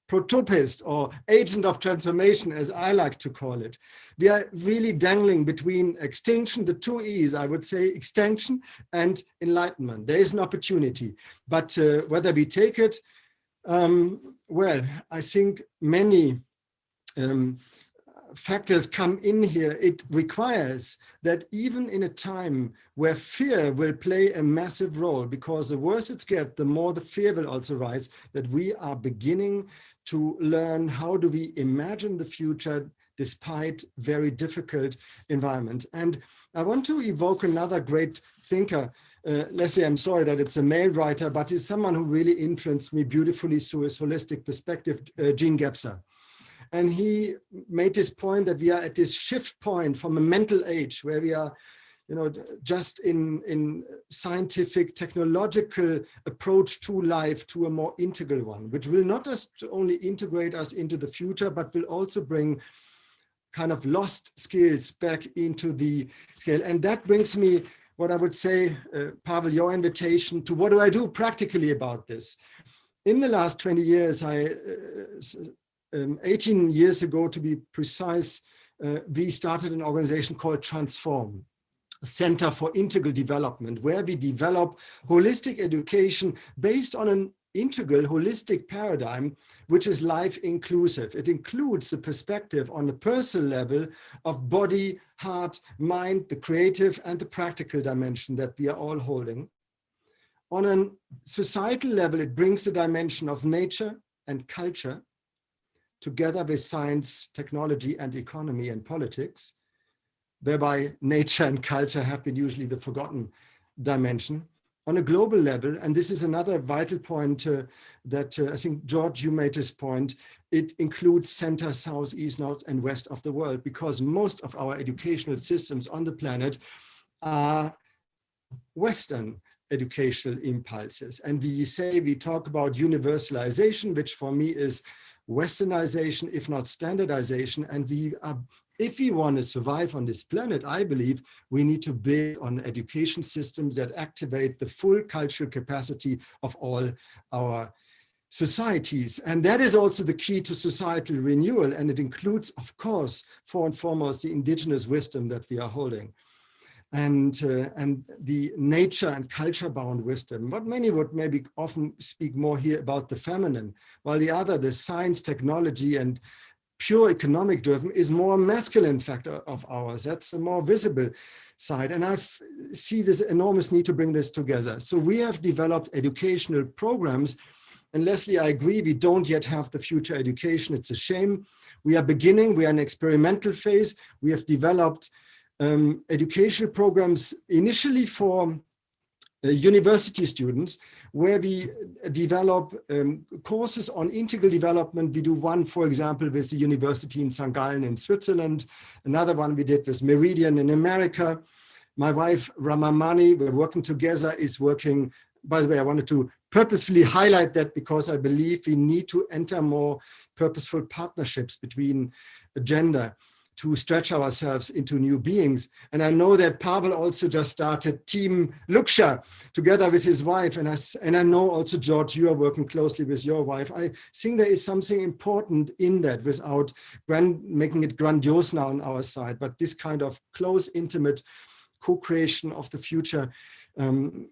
protopist or agent of transformation, as I like to call it. We are really dangling between extinction, the 2 E's, I would say, extinction and enlightenment. There is an opportunity, but whether we take it, well, I think many factors come in here. It requires that even in a time where fear will play a massive role, because the worse it gets, the more the fear will also rise, that we are beginning to learn how do we imagine the future despite very difficult environment. And I want to evoke another great thinker. Leslie, I'm sorry that it's a male writer, but he's someone who really influenced me beautifully through his holistic perspective, Gene Gebser. And he made this point that we are at this shift point from a mental age where we are, you know, just in scientific, technological approach to life to a more integral one, which will not just only integrate us into the future, but will also bring kind of lost skills back into the scale. And that brings me, what I would say, Pavel, your invitation to what do I do practically about this? In the last 20 years, 18 years ago, to be precise, we started an organization called Transform, a Center for Integral Development, where we develop holistic education based on an integral, holistic paradigm, which is life inclusive. It includes the perspective on a personal level of body, heart, mind, the creative and the practical dimension that we are all holding. On a societal level, it brings the dimension of nature and culture together with science, technology, and economy and politics, whereby nature and culture have been usually the forgotten dimension, on a global level. And this is another vital point that I think, George, you made this point. It includes center, south, east, north, and west of the world, because most of our educational systems on the planet are Western educational impulses. And we talk about universalization, which for me is Westernization, if not standardization. And if we want to survive on this planet, I believe we need to build on education systems that activate the full cultural capacity of all our societies. And that is also the key to societal renewal. And it includes, of course, first and foremost, the indigenous wisdom that we are holding. And the nature and culture bound wisdom. But many would maybe often speak more here about the feminine, while the other, the science, technology, and pure economic driven, is more masculine factor of ours. That's the more visible side. And I see this enormous need to bring this together. So we have developed educational programs. And Leslie, I agree, we don't yet have the future education. It's a shame. We are beginning, we are in experimental phase. We have developed educational programs initially for university students, where we develop courses on integral development. We do one, for example, with the university in St. Gallen in Switzerland. Another one we did with Meridian in America. My wife, Ramamani, we're working together, is working. By the way, I wanted to purposefully highlight that because I believe we need to enter more purposeful partnerships between gender to stretch ourselves into new beings. And I know that Pavel also just started Team Luksha together with his wife. And I know also, George, you are working closely with your wife. I think there is something important in that without making it grandiose now on our side, but this kind of close, intimate co-creation of the future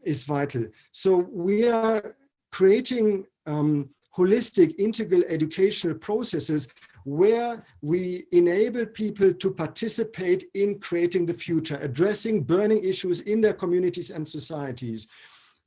is vital. So we are creating holistic, integral educational processes where we enable people to participate in creating the future, addressing burning issues in their communities and societies.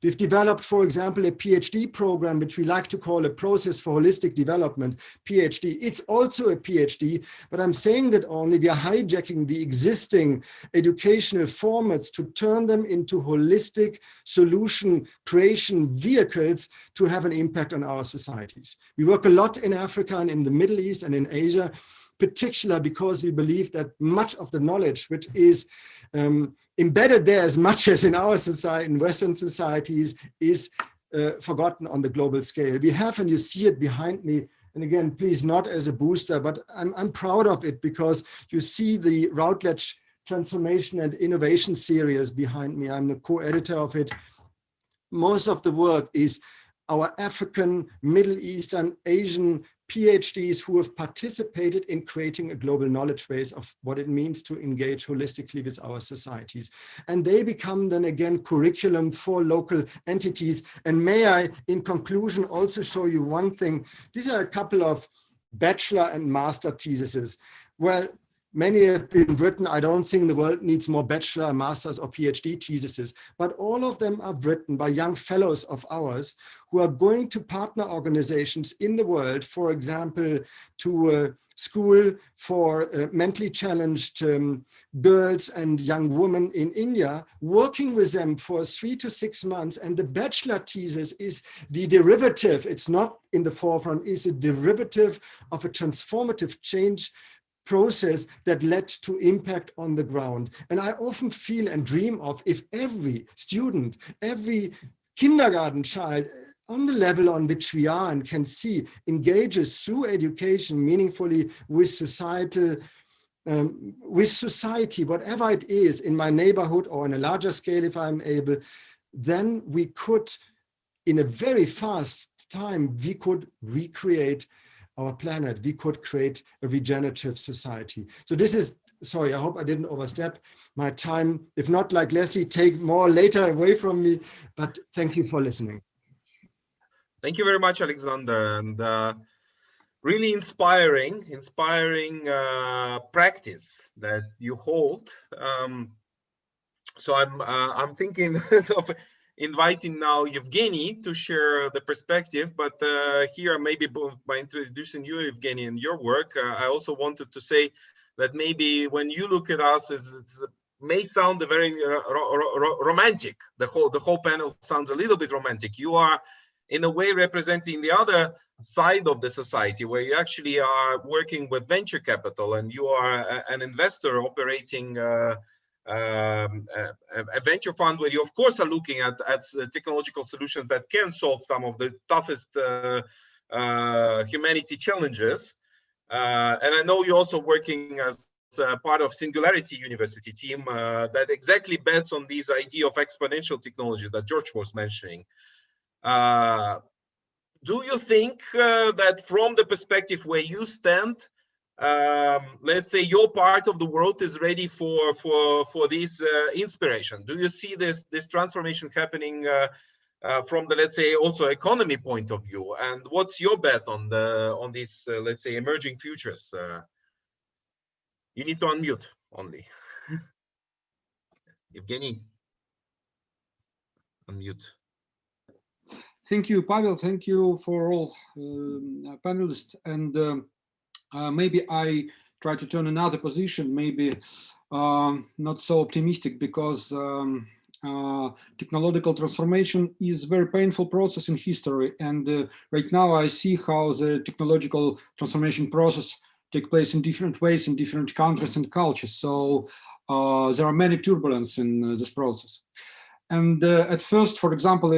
We've developed, for example, a PhD program, which we like to call a process for holistic development, PhD. It's also a PhD, but I'm saying that only we are hijacking the existing educational formats to turn them into holistic solution creation vehicles to have an impact on our societies. We work a lot in Africa and in the Middle East and in Asia, particularly because we believe that much of the knowledge which is embedded there as much as in our society, in Western societies, is forgotten on the global scale. We have, and you see it behind me, and again, please not as a booster, but I'm proud of it because you see the Routledge Transformation and Innovation series behind me. I'm the co-editor of it. Most of the work is our African, Middle Eastern, Asian PhDs who have participated in creating a global knowledge base of what it means to engage holistically with our societies. And they become then again curriculum for local entities. And may I, in conclusion, also show you one thing. These are a couple of bachelor and master theses. Well, many have been written. I don't think the world needs more bachelor, masters, or PhD theses, but all of them are written by young fellows of ours who are going to partner organizations in the world, for example, to a school for mentally challenged girls and young women in India, working with them for 3 to 6 months. And the bachelor thesis is the derivative. It's not in the forefront, it's a derivative of a transformative change process that led to impact on the ground. And I often feel and dream of if every student, every kindergarten child on the level on which we are and can see engages through education meaningfully with society, whatever it is, in my neighborhood or on a larger scale if I'm able, then we could, in a very fast time, we could recreate our planet. We could create a regenerative society. So this is, sorry, I hope I didn't overstep my time. If not, like Leslie, take more later away from me, but thank you for listening. Thank you very much, Alexander, and really inspiring practice that you hold. So I'm thinking of inviting now Evgeny to share the perspective, but here maybe by introducing you, Evgeny, and your work, I also wanted to say that maybe when you look at us, it may sound a very romantic. The whole panel sounds a little bit romantic. You are in a way representing the other side of the society, where you actually are working with venture capital, and you are an investor operating a venture fund, where you of course are looking at technological solutions that can solve some of the toughest humanity challenges. And I know you're also working as part of Singularity University team that exactly bets on this idea of exponential technologies that George was mentioning. Do you think that from the perspective where you stand, let's say your part of the world is ready for this inspiration? Do you see this transformation happening from the, let's say, also economy point of view? And what's your bet on these let's say emerging futures? You need to unmute only. Evgeny, unmute. Thank you, Pavel. Thank you for all panelists. And maybe I try to turn another position, maybe not so optimistic, because technological transformation is a very painful process in history. And right now I see how the technological transformation process take place in different ways in different countries and cultures. So there are many turbulence in this process. And at first, for example,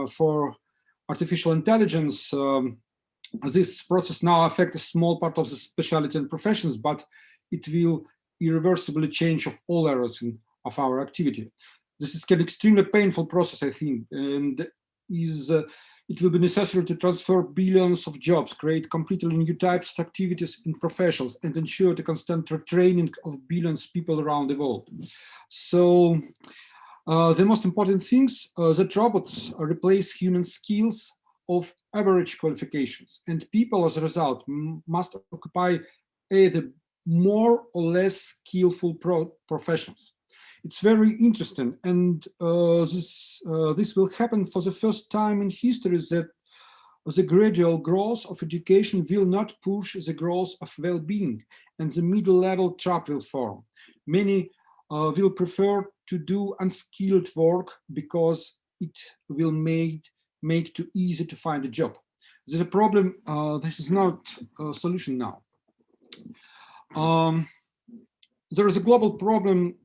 for artificial intelligence, this process now affects a small part of the specialty and professions, but it will irreversibly change of all areas of our activity. This is an extremely painful process, I think, and it will be necessary to transfer billions of jobs, create completely new types of activities in professions, and ensure the constant retraining of billions of people around the world. So the most important things that robots replace human skills of average qualifications, and people as a result must occupy either more or less skillful professions. It's very interesting, and this will happen for the first time in history, that the gradual growth of education will not push the growth of well-being, and the middle-level trap will form. Many will prefer to do unskilled work because it will make too easy to find a job. There's a problem. This is not a solution now. There is a global problem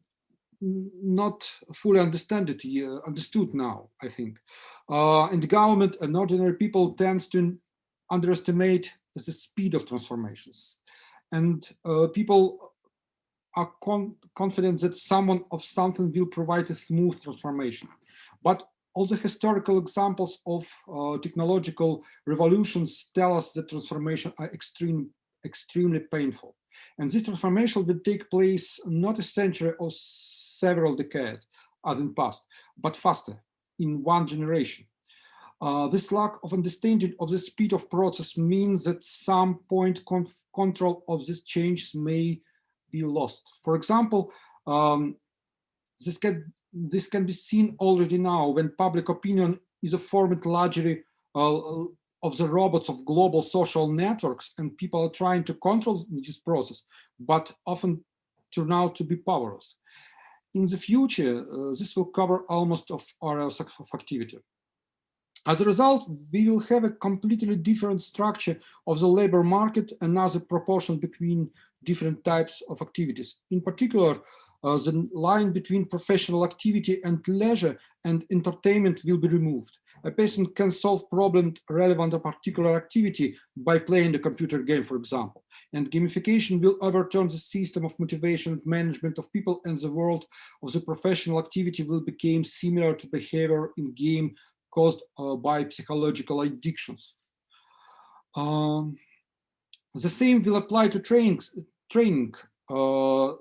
not fully understood now, I think. And the government and ordinary people tend to underestimate the speed of transformations. And people are confident that someone of something will provide a smooth transformation. But all the historical examples of technological revolutions tell us that transformation are extremely painful. And this transformation will take place not a century or several decades as in past, but faster, in one generation. This lack of understanding of the speed of process means that some point control of this change may be lost. For example, this can be seen already now when public opinion is formed largely of the robots of global social networks, and people are trying to control this process, but often turn out to be powerless. In the future, this will cover almost of areas of activity. As a result, we will have a completely different structure of the labor market, another proportion between different types of activities. In particular, the line between professional activity and leisure and entertainment will be removed. A person can solve problems relevant to a particular activity by playing a computer game, for example. And gamification will overturn the system of motivation and management of people, and the world of the professional activity will become similar to behavior in game caused by psychological addictions. The same will apply to training,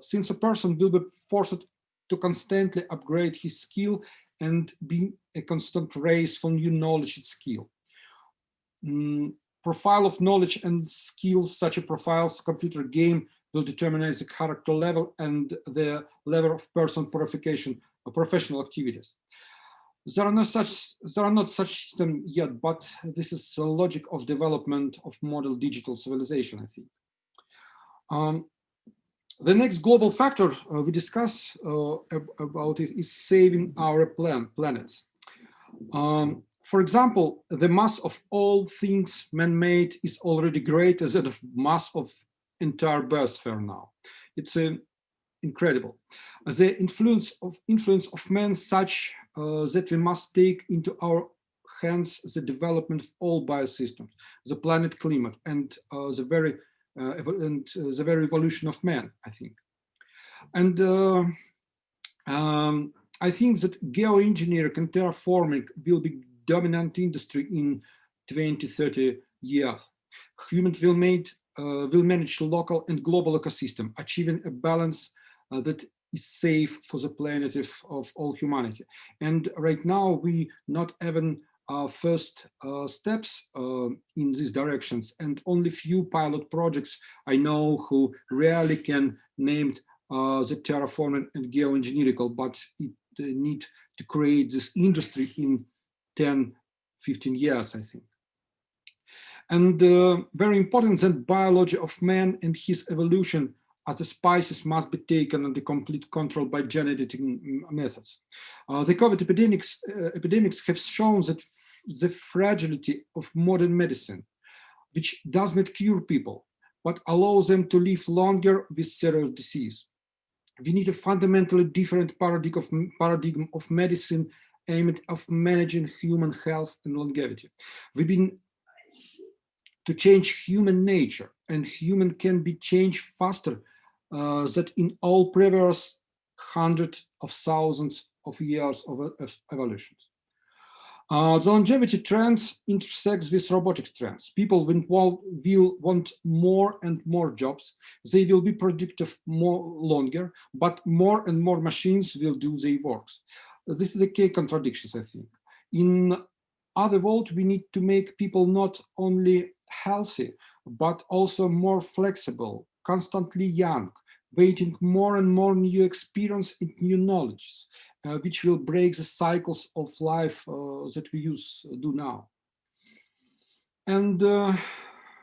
since a person will be forced to constantly upgrade his skill and be a constant race for new knowledge and skill. Profile of knowledge and skills, such as profiles, computer game, will determine the character level and the level of person purification of professional activities. There are not such systems yet, but this is the logic of development of model digital civilization, I think. The next global factor we discuss about it is saving our planets. For example, the mass of all things man-made is already greater than the mass of entire biosphere now. It's incredible. The influence of man such that we must take into our hands the development of all biosystems, the planet climate, and the very evolution of man, I think. And I think that geoengineering and terraforming will be dominant industry in 20-30 years. Humans will manage local and global ecosystem, achieving a balance that is safe for the planet of all humanity. And right now we not even first steps in these directions, and only few pilot projects I know who really can name the terraforming and geoengineering, but it need to create this industry in 10-15 years, I think. And very important that biology of man and his evolution as a species must be taken under complete control by gene editing methods. The COVID epidemics have shown that the fragility of modern medicine, which does not cure people, but allows them to live longer with serious disease. We need a fundamentally different paradigm of medicine aimed at managing human health and longevity. We've been to change human nature, and human can be changed faster than in all previous hundreds of thousands of years of evolutions. The longevity trends intersect with robotics trends. People will want more and more jobs. They will be productive longer, but more and more machines will do their works. This is a key contradiction, I think. In other words, we need to make people not only healthy, but also more flexible, constantly young, waiting more and more new experience and new knowledge, which will break the cycles of life that we do now. And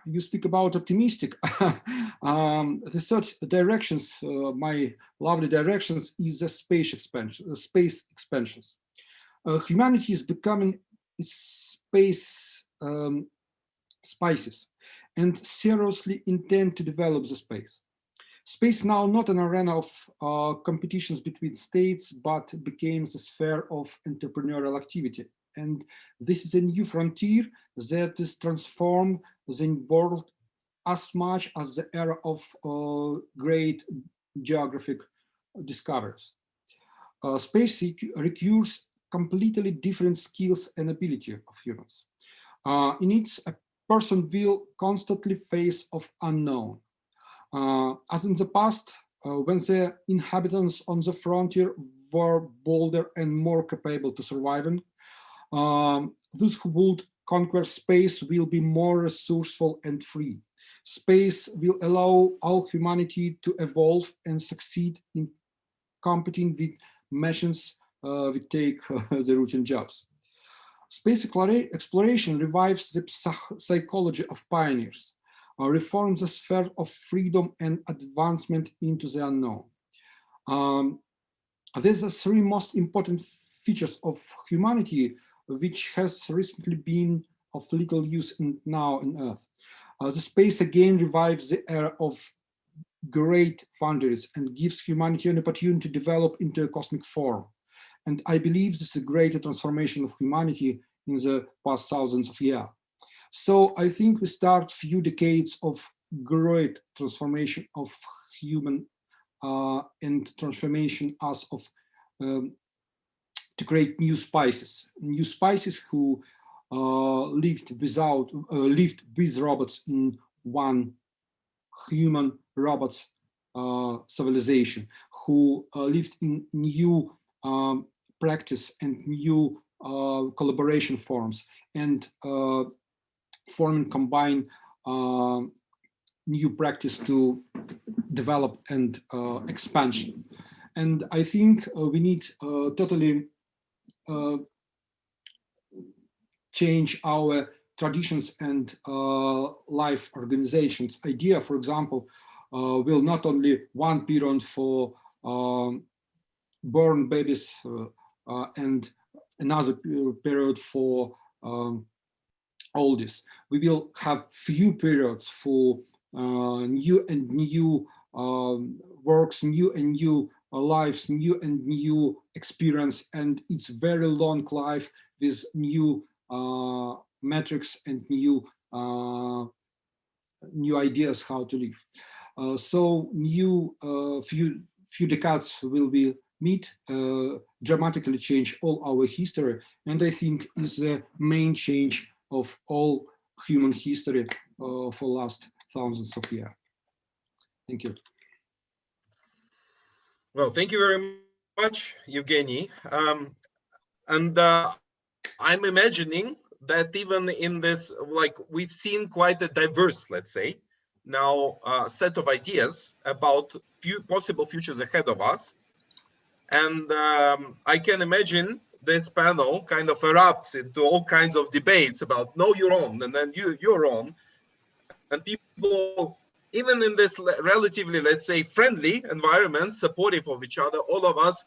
you speak about optimistic. The third directions, my lovely directions, is the space expansions. Humanity is becoming space species and seriously intend to develop the space. Space now not an arena of competitions between states, but became the sphere of entrepreneurial activity. And this is a new frontier that is transformed the world as much as the era of great geographic discoveries. Space requires completely different skills and ability of humans. In it, a person will constantly face of unknown. As in the past, when the inhabitants on the frontier were bolder and more capable to surviving, those who would conquer space will be more resourceful and free. Space will allow all humanity to evolve and succeed in competing with machines which take the routine jobs. Space exploration revives the psychology of pioneers, reforms the sphere of freedom and advancement into the unknown. These are three most important features of humanity, which has recently been of little use now on Earth. The space again revives the era of great foundries and gives humanity an opportunity to develop into a cosmic form. And I believe this is a greater transformation of humanity in the past thousands of years. So I think we start few decades of great transformation of human and transformation as of to create new species who lived with robots in one human robots civilization, who lived in new practice and new collaboration forms, and forming combine new practice to develop and expansion. And I think we need totally change our traditions and life organizations. Idea, for example, will not only one period for born babies and another period for oldies. We will have few periods for new and new works, new and new lives, new and new experience, and it's very long life with new metrics and new new ideas how to live. So new few decades will be meet, dramatically change all our history, and I think is the main change of all human history for last thousands of years. Thank you. Well, thank you very much, Evgeny. I'm imagining that even in this, like, we've seen quite a diverse, let's say, now set of ideas about possible futures ahead of us. And I can imagine this panel kind of erupts into all kinds of debates about, no, you're wrong, and then you're wrong. And people, even in this relatively, let's say, friendly environment, supportive of each other, all of us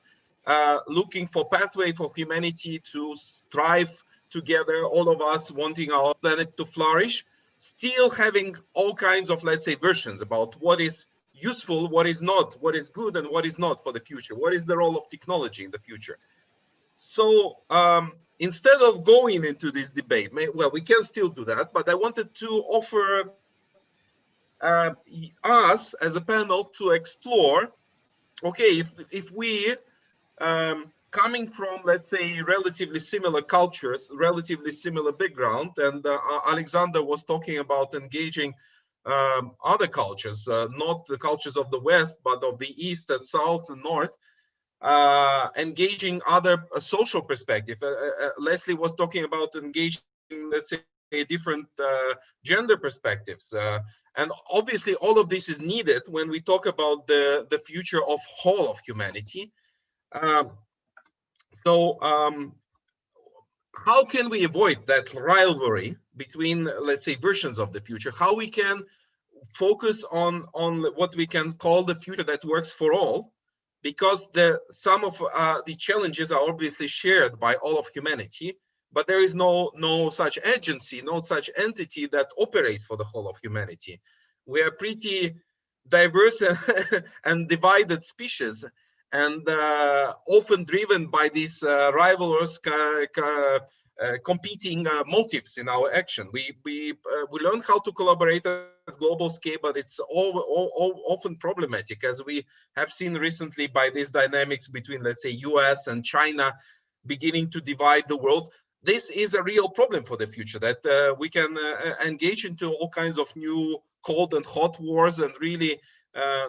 looking for pathway for humanity to strive together, all of us wanting our planet to flourish, still having all kinds of, let's say, versions about what is useful, what is not, what is good and what is not for the future, what is the role of technology in the future. So instead of going into this debate, well, we can still do that, but I wanted to offer us as a panel to explore, okay, if we coming from, let's say, relatively similar cultures, relatively similar background, and Alexander was talking about engaging other cultures, not the cultures of the West, but of the East and South and North, engaging other social perspective. Leslie was talking about engaging, let's say, different gender perspectives. And obviously all of this is needed when we talk about the future of whole of humanity. How can we avoid that rivalry between, let's say, versions of the future? How we can focus on what we can call the future that works for all, because some of the challenges are obviously shared by all of humanity, but there is no such agency, no such entity that operates for the whole of humanity. We are pretty diverse and divided species, and often driven by these rivalrous competing motives in our action. We learn how to collaborate at global scale, but it's often problematic, as we have seen recently by these dynamics between, let's say, US and China beginning to divide the world. This is a real problem for the future, that we can engage into all kinds of new cold and hot wars and really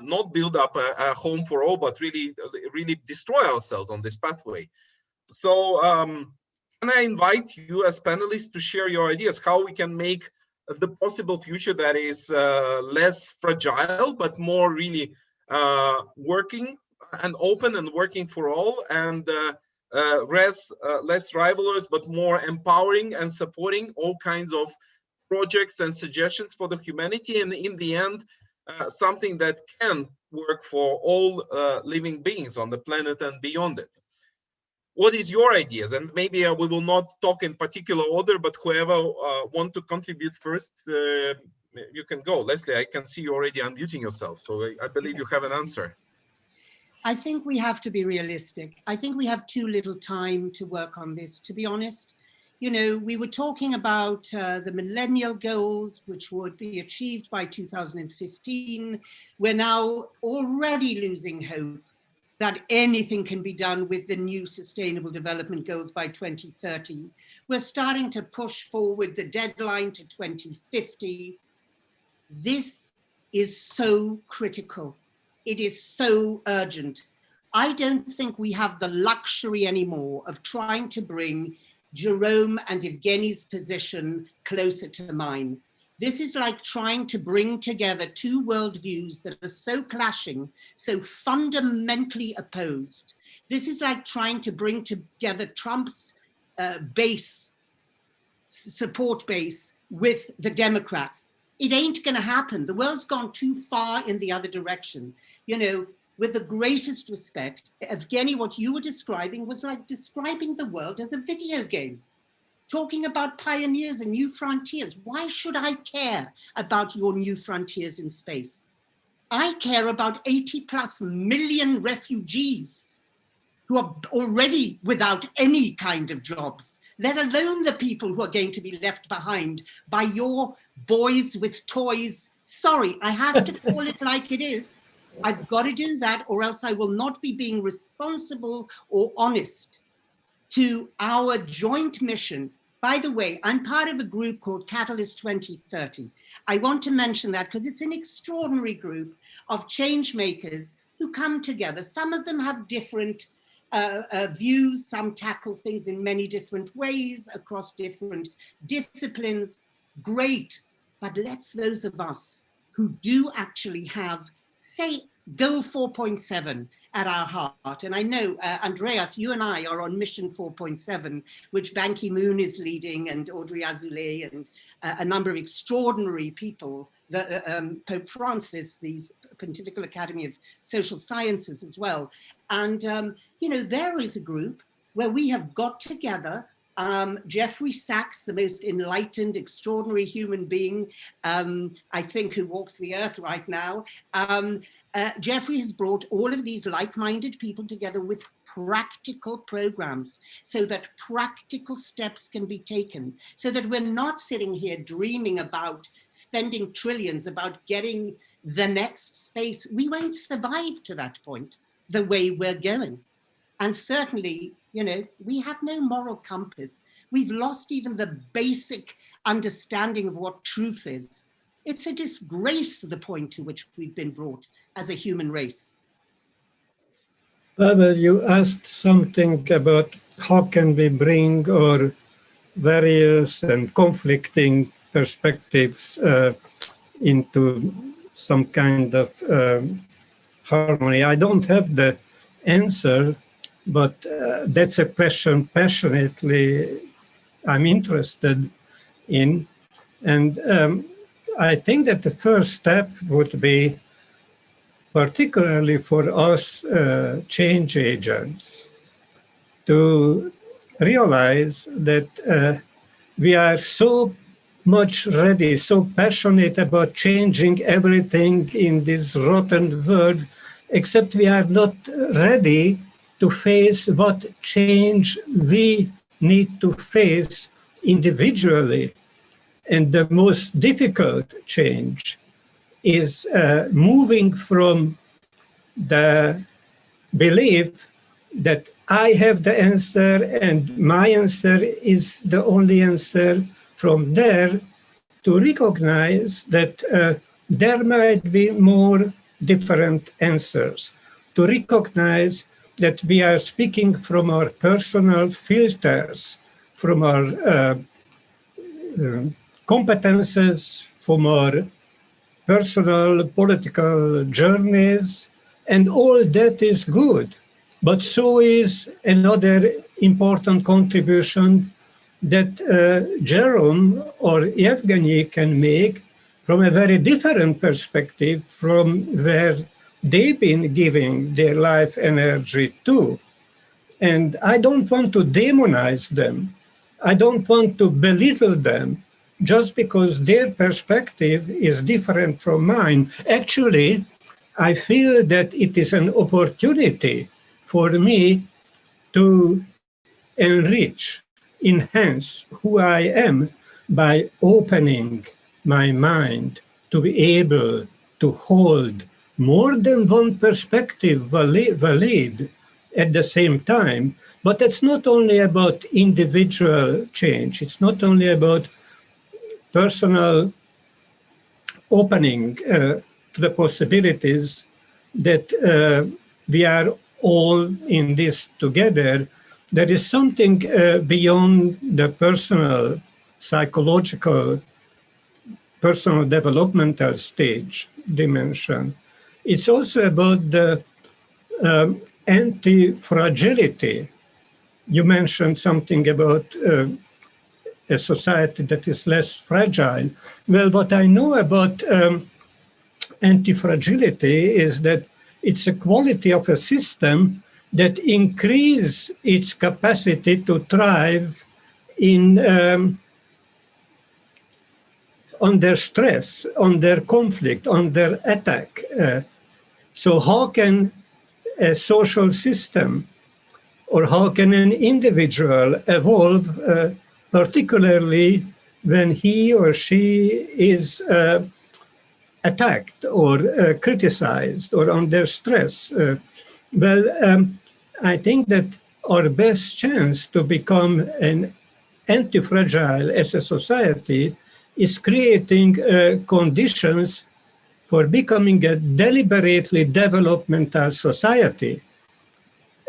not build up a home for all, but really destroy ourselves on this pathway. So can I invite you as panelists to share your ideas, how we can make the possible future that is less fragile, but more really working and open and working for all, and less rivalrous, but more empowering and supporting all kinds of projects and suggestions for the humanity, and in the end, something that can work for all living beings on the planet and beyond it. What is your ideas? And maybe we will not talk in particular order, but whoever want to contribute first, you can go. Leslie, I can see you already unmuting yourself, so I believe you have an answer. I think we have to be realistic. I think we have too little time to work on this, to be honest. You know, we were talking about the millennial goals, which would be achieved by 2015. We're now already losing hope that anything can be done with the new Sustainable Development Goals by 2030. We're starting to push forward the deadline to 2050. This is so critical. It is so urgent. I don't think we have the luxury anymore of trying to bring Jerome and Evgeny's position closer to mine. This is like trying to bring together two worldviews that are so clashing, so fundamentally opposed. This is like trying to bring together Trump's base support base with the Democrats. It ain't going to happen. The world's gone too far in the other direction. You know, with the greatest respect, Evgeny, what you were describing was like describing the world as a video game, talking about pioneers and new frontiers. Why should I care about your new frontiers in space? I care about 80+ million refugees who are already without any kind of jobs, let alone the people who are going to be left behind by your boys with toys. Sorry, I have to call it like it is. I've got to do that, or else I will not be being responsible or honest to our joint mission. By the way, I'm part of a group called Catalyst 2030. I want to mention that because it's an extraordinary group of change makers who come together. Some of them have different views, some tackle things in many different ways across different disciplines. Great, but let's those of us who do actually have, say, goal 4.7 at our heart. And I know, Andreas, you and I are on mission 4.7, which Ban Ki-moon is leading, and Audrey Azoulay, and a number of extraordinary people, Pope Francis, the Pontifical Academy of Social Sciences as well. And, you know, there is a group where we have got together. Jeffrey Sachs, the most enlightened, extraordinary human being, I think, who walks the earth right now. Jeffrey has brought all of these like-minded people together with practical programs so that practical steps can be taken, so that we're not sitting here dreaming about spending trillions, about getting the next space. We won't survive to that point the way we're going. And certainly, you know, we have no moral compass. We've lost even the basic understanding of what truth is. It's a disgrace, the point to which we've been brought as a human race. Pavel, you asked something about how can we bring our various and conflicting perspectives into some kind of harmony. I don't have the answer, but that's a question passionately I'm interested in. And I think that the first step would be, particularly for us change agents, to realize that we are so much ready, so passionate about changing everything in this rotten world, except we are not ready to face what change we need to face individually. And the most difficult change is moving from the belief that I have the answer and my answer is the only answer, from there to recognize that there might be more different answers, to recognize that we are speaking from our personal filters, from our competences, from our personal political journeys, and all that is good. But so is another important contribution that Jerome or Evgeny can make from a very different perspective from where they've been giving their life energy to. And I don't want to demonize them. I don't want to belittle them just because their perspective is different from mine. Actually, I feel that it is an opportunity for me to enrich, enhance who I am by opening my mind to be able to hold more than one perspective valid at the same time. But it's not only about individual change. It's not only about personal opening to the possibilities that we are all in this together. There is something beyond the personal, psychological, personal developmental stage dimension. It's also about the anti-fragility. You mentioned something about a society that is less fragile? Well, what I know about anti-fragility is that it's a quality of a system that increase its capacity to thrive in under stress, under conflict, under attack. So how can a social system or how can an individual evolve, particularly when he or she is attacked or criticized or under stress? I think that our best chance to become an anti-fragile as a society is creating conditions for becoming a deliberately developmental society.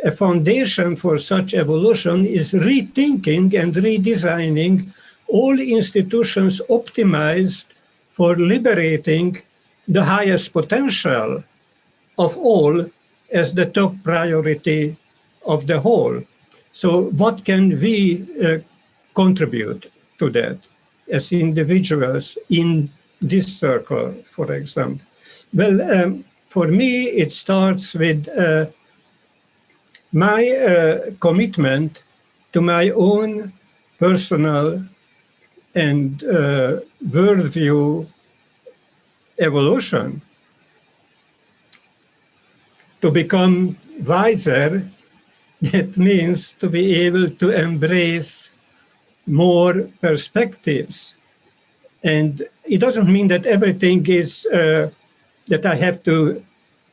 A foundation for such evolution is rethinking and redesigning all institutions optimized for liberating the highest potential of all as the top priority of the whole. So what can we contribute to that as individuals in this circle, for example? Well, for me, it starts with my commitment to my own personal and worldview evolution. To become wiser, that means to be able to embrace more perspectives. And it doesn't mean that everything is, that I have to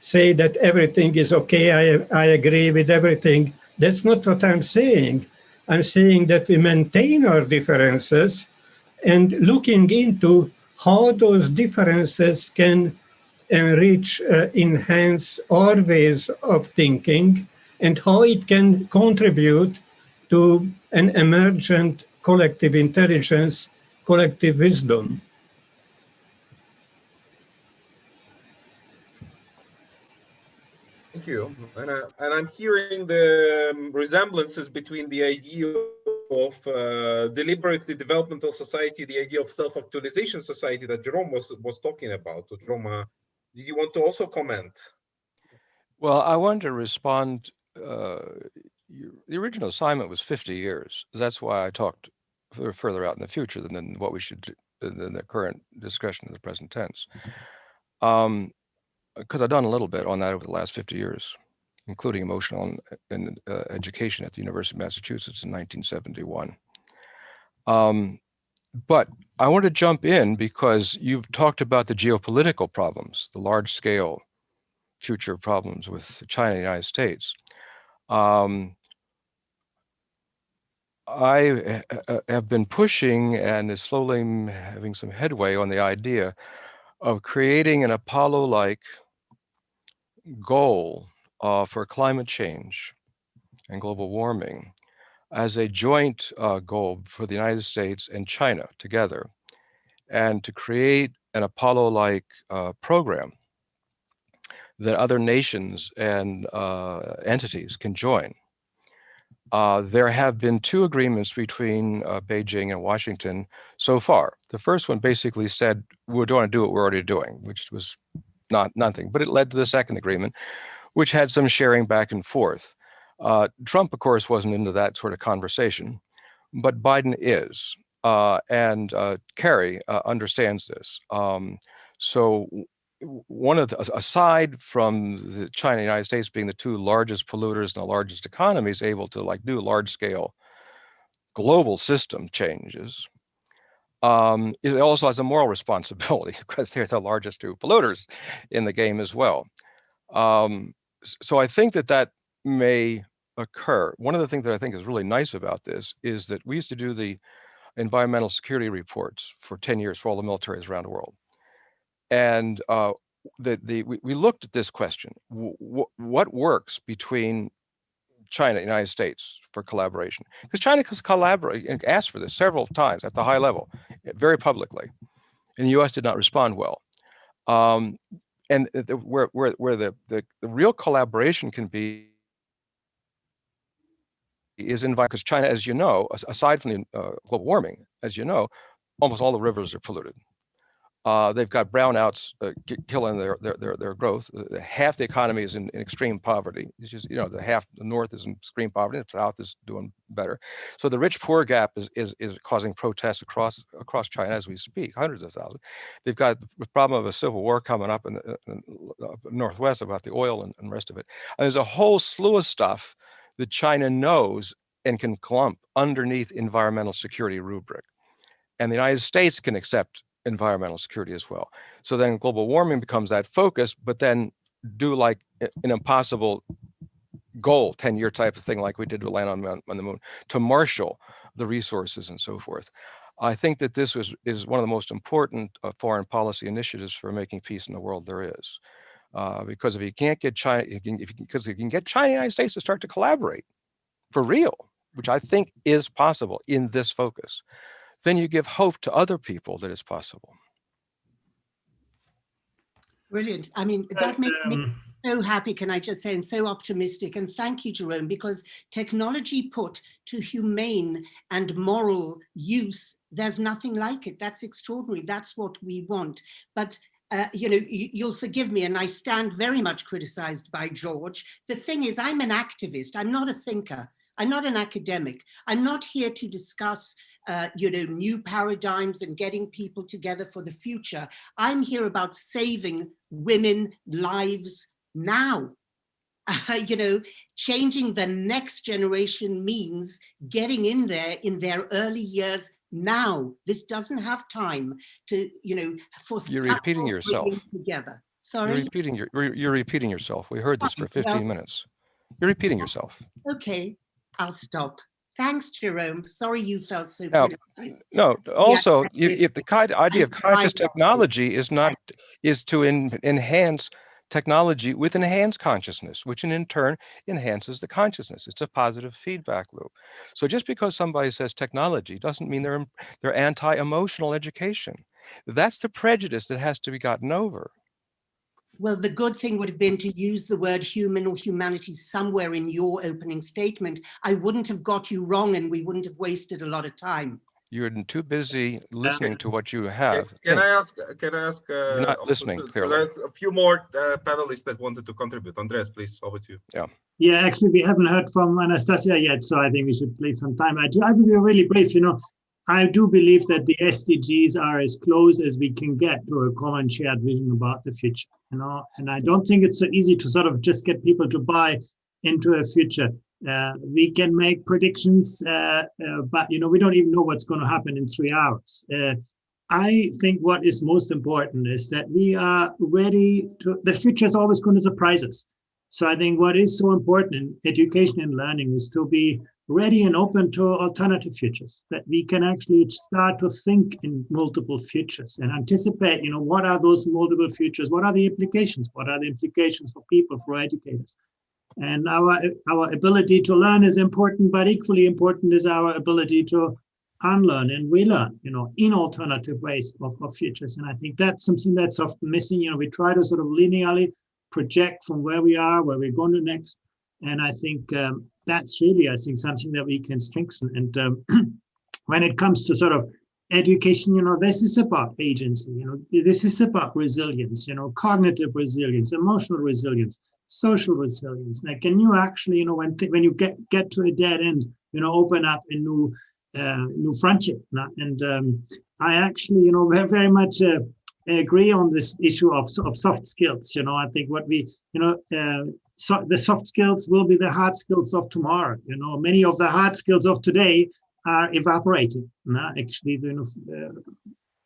say that everything is okay, I agree with everything. That's not what I'm saying. I'm saying that we maintain our differences and looking into how those differences can enrich, enhance our ways of thinking and how it can contribute to an emergent collective intelligence, collective wisdom. Thank you. And I'm hearing the resemblances between the idea of deliberately developmental society, the idea of self-actualization society that Jerome was talking about. So Jerome, did you want to also comment? Well, I wanted to respond. The original assignment was 50 years. That's why I talked further out in the future than what we should do, than the current discussion in the present tense. Because I've done a little bit on that over the last 50 years, including emotional and education at the University of Massachusetts in 1971. But I want to jump in because you've talked about the geopolitical problems, the large-scale future problems with China and the United States. I have been pushing and is slowly having some headway on the idea of creating an Apollo-like goal for climate change and global warming as a joint goal for the United States and China together, and to create an Apollo-like program that other nations and entities can join. There have been 2 agreements between Beijing and Washington so far. The first one basically said, we don't want to do what we're already doing, which was nothing, but it led to the second agreement, which had some sharing back and forth. Trump, of course, wasn't into that sort of conversation, but Biden is, and Kerry understands this. So one of the, aside from the China and the United States being the 2 largest polluters and the largest economies able to like do large-scale global system changes, it also has a moral responsibility because they're the largest 2 polluters in the game as well. So I think that may occur. One of the things that I think is really nice about this is that we used to do the environmental security reports for 10 years for all the militaries around the world. And we looked at this question, what works between China and the United States for collaboration? Because China has collaborated and asked for this several times at the high level, very publicly, and the US did not respond well. And where the real collaboration can be is in, because China, as you know, aside from the global warming, as you know, almost all the rivers are polluted. They've got brownouts killing their growth. Half the economy is in extreme poverty. It's just, the north is in extreme poverty, the south is doing better. So the rich-poor gap is causing protests across China as we speak, hundreds of thousands. They've got the problem of a civil war coming up in the northwest about the oil and the rest of it. And there's a whole slew of stuff that China knows and can clump underneath environmental security rubric. And the United States can accept environmental security as well. So then global warming becomes that focus, but then do like an impossible goal, 10-year type of thing like we did to land on the moon, to marshal the resources and so forth. I think that this is one of the most important foreign policy initiatives for making peace in the world there is. Because if you can't get China, because if you can get China and the United States to start to collaborate for real, which I think is possible in this focus, then you give hope to other people that it's possible. Brilliant. I mean, that makes me so happy, can I just say, and so optimistic. And thank you, Jerome, because technology put to humane and moral use, there's nothing like it. That's extraordinary. That's what we want. But you'll forgive me, and I stand very much criticized by George. The thing is, I'm an activist. I'm not a thinker. I'm not an academic. I'm not here to discuss, new paradigms and getting people together for the future. I'm here about saving women lives now. Changing the next generation means getting in there in their early years now. This doesn't have time to, for you're repeating yourself. Together. Sorry? You're repeating yourself. We heard this for 15 minutes. You're repeating yourself. Okay. I'll stop. Thanks, Jerome. Sorry you felt so criticized. No, also, if the idea of conscious technology is to enhance technology with enhanced consciousness, which in turn enhances the consciousness. It's a positive feedback loop. So just because somebody says technology doesn't mean they're anti-emotional education. That's the prejudice that has to be gotten over. Well, the good thing would have been to use the word human or humanity somewhere in your opening statement. I wouldn't have got you wrong, and we wouldn't have wasted a lot of time. You're too busy listening to what you have. Can I ask? You're not listening clearly. There's a few more panelists that wanted to contribute. Andreas, please, over to you. Yeah, actually, we haven't heard from Anastasia yet, so I think we should leave some time. I will be really brief. I do believe that the SDGs are as close as we can get to a common shared vision about the future, and I don't think it's so easy to sort of just get people to buy into a future. We can make predictions, but we don't even know what's going to happen in 3 hours. I think what is most important is that we are ready to, the future is always going to surprise us. So I think what is so important in education and learning is to be ready and open to alternative futures, that we can actually start to think in multiple futures and anticipate, what are those multiple futures? What are the implications? What are the implications for people, for educators? And our ability to learn is important, but equally important is our ability to unlearn and relearn, in alternative ways of futures. And I think that's something that's often missing. We try to sort of linearly project from where we are, where we're going to next. And I think that's really, something that we can strengthen. And when it comes to sort of education, this is about agency, this is about resilience, cognitive resilience, emotional resilience, social resilience. Like, can you actually, when you get to a dead end, open up a new frontier? And I actually, very much agree on this issue of soft skills. I think what we, so the soft skills will be the hard skills of tomorrow. Many of the hard skills of today are evaporating. Actually,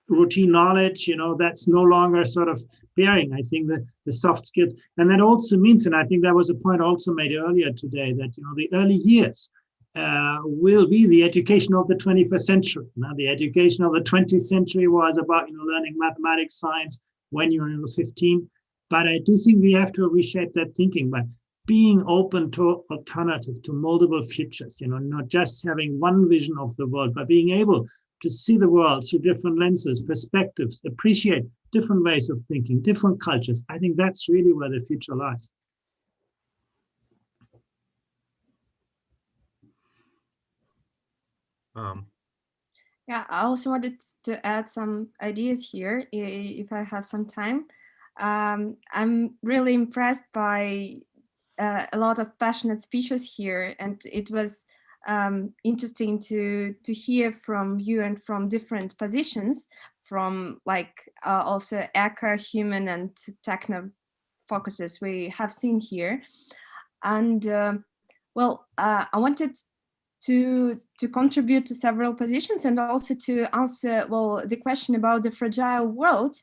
routine knowledge, that's no longer sort of bearing. I think the soft skills, and that also means, and I think that was a point also made earlier today, that the early years will be the education of the 21st century. Now, the education of the 20th century was about learning mathematics, science when you're 15. But I do think we have to reshape that thinking by being open to alternative, to multiple futures, not just having one vision of the world, but being able to see the world through different lenses, perspectives, appreciate different ways of thinking, different cultures. I think that's really where the future lies. Yeah, I also wanted to add some ideas here, if I have some time. I'm really impressed by a lot of passionate speeches here, and it was interesting to hear from you and from different positions, from like also eco, human, and techno focuses we have seen here. And well, I wanted to contribute to several positions and also to answer, well, the question about the fragile world.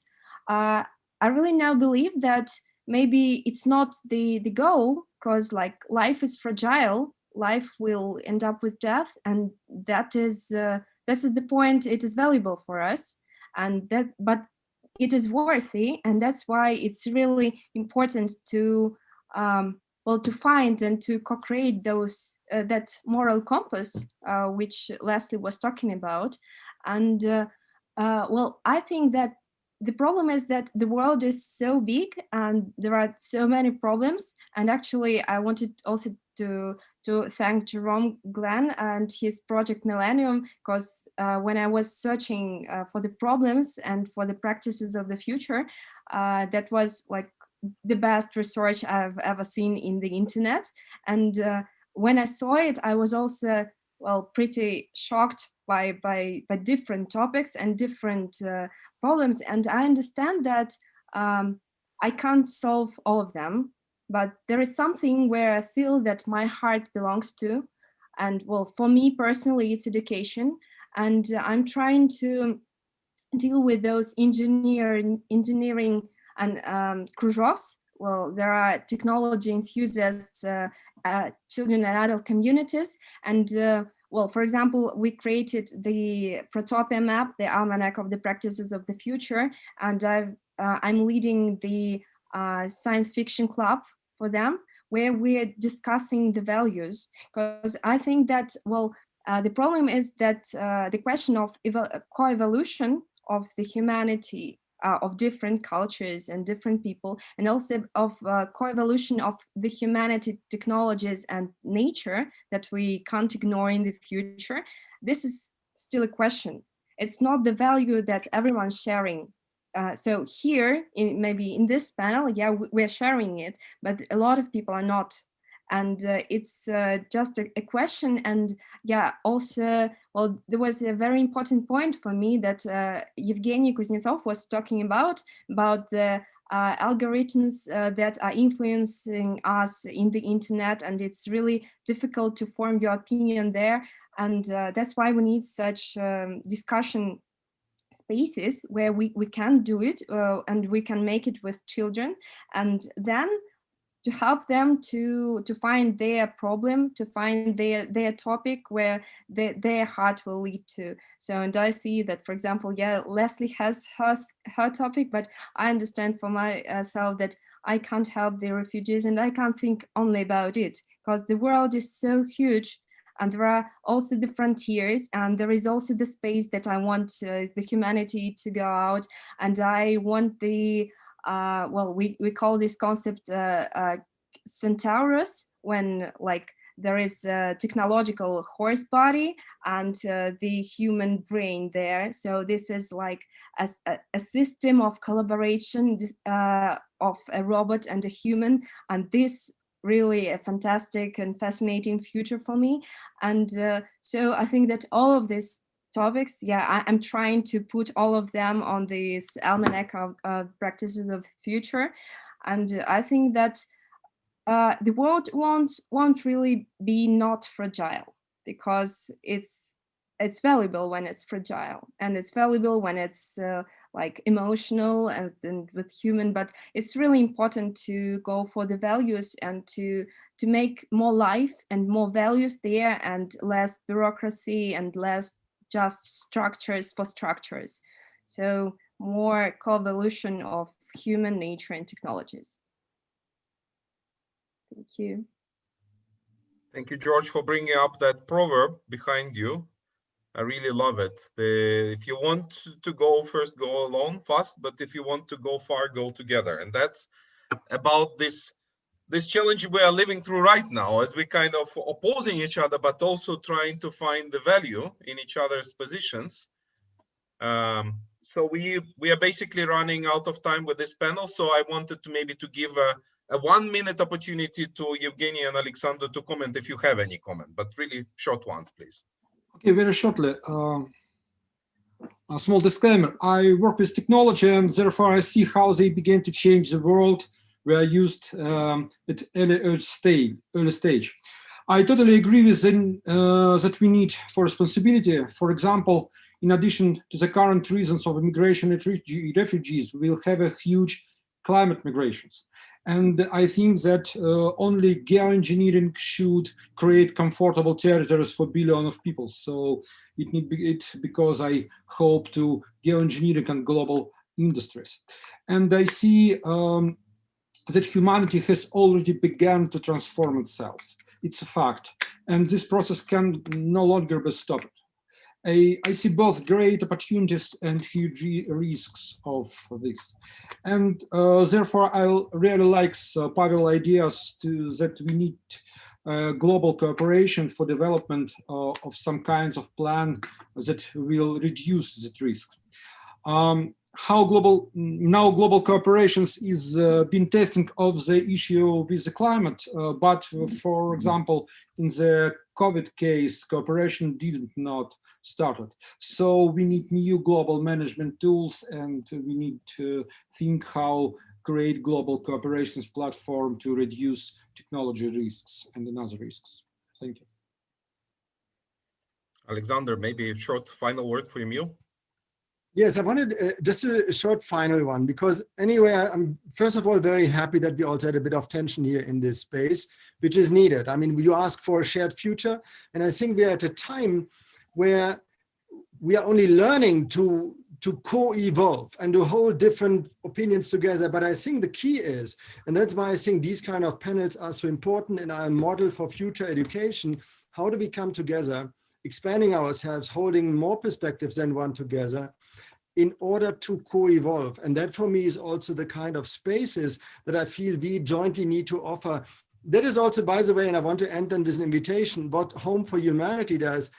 I really now believe that maybe it's not the goal, because like life is fragile, life will end up with death, and that is the point. It is valuable for us, and that, but it is worthy, and that's why it's really important to well, to find and to co-create those that moral compass which Leslie was talking about. And well, I think that the problem is that the world is so big and there are so many problems. And actually, I wanted also to thank Jerome Glenn and his project Millennium, because when I was searching for the problems and for the practices of the future, that was like the best research I've ever seen in the internet. And when I saw it, I was also, well, pretty shocked by different topics and different problems. And I understand that I can't solve all of them, but there is something where I feel that my heart belongs to. And well, for me personally, it's education. And I'm trying to deal with those engineering and krужоks. Well, there are technology enthusiasts, children and adult communities. And well, for example, we created the Protopia map, the almanac of the practices of the future. And I'm leading the science fiction club for them, where we're discussing the values. Because I think that, well, the problem is that the question of co-evolution of the humanity, of different cultures and different people, and also of co-evolution of the humanity, technologies and nature that we can't ignore in the future. This is still a question. It's not the value that everyone's sharing. So here, maybe in this panel, yeah, we're sharing it, but a lot of people are not. And it's just a question. And yeah, also, well, there was a very important point for me that Evgeny Kuznetsov was talking about the algorithms that are influencing us in the internet, and it's really difficult to form your opinion there. And that's why we need such discussion spaces where we can do it, and we can make it with children, and then to help them to find their problem, to find their topic where their heart will lead to. So, and I see that, for example, yeah, Leslie has her topic, but I understand for myself that I can't help the refugees, and I can't think only about it, because the world is so huge, and there are also the frontiers, and there is also the space that I want the humanity to go out, and I want the well, we call this concept Centaurus, when like there is a technological horse body and the human brain there. So this is like a system of collaboration of a robot and a human, and this really a fantastic and fascinating future for me. And so I think that all of these topics, yeah, I'm trying to put all of them on this almanac of practices of the future. And I think that the world won't really be not fragile, because it's valuable when it's fragile, and it's valuable when it's like emotional and with human. But it's really important to go for the values and to make more life and more values there, and less bureaucracy and less just structures for structures. So more co-evolution of human nature and technologies. Thank you. Thank you, George, for bringing up that proverb behind you. I really love it. If you want to go first, go alone fast, but if you want to go far, go together. And that's about this challenge we are living through right now, as we kind of opposing each other, but also trying to find the value in each other's positions. So we are basically running out of time with this panel. So I wanted to maybe to give a 1 minute opportunity to Evgeny and Alexander to comment if you have any comment, but really short ones, please. Okay, very shortly. A small disclaimer. I work with technology and therefore I see how they begin to change the world we are used at early stage. I totally agree with them that we need for responsibility. For example, in addition to the current reasons of immigration and refugees, we will have a huge climate migrations. And I think that only geoengineering should create comfortable territories for billions of people. So it need it because I hope to geoengineering and global industries. And I see that humanity has already begun to transform itself. It's a fact. And this process can no longer be stopped. I see both great opportunities and huge risks of this. And therefore, I really like Pavel's ideas that we need global cooperation for development of some kinds of plan that will reduce that risk. How global cooperations is been testing of the issue with the climate, but for example, in the COVID case, cooperation did not started. So we need new global management tools, and we need to think how create global cooperations platform to reduce technology risks and other risks. Thank you. Alexander, maybe a short final word from you. Yes, I wanted just a short final one, because anyway, I'm first of all very happy that we also had a bit of tension here in this space, which is needed. I mean, you ask for a shared future, and I think we're at a time where we are only learning to co-evolve and to hold different opinions together. But I think the key is, and that's why I think these kind of panels are so important and are a model for future education, how do we come together, expanding ourselves, holding more perspectives than one together in order to co-evolve. And that for me is also the kind of spaces that I feel we jointly need to offer. That is also, by the way, and I want to end then with an invitation, what Home for Humanity does,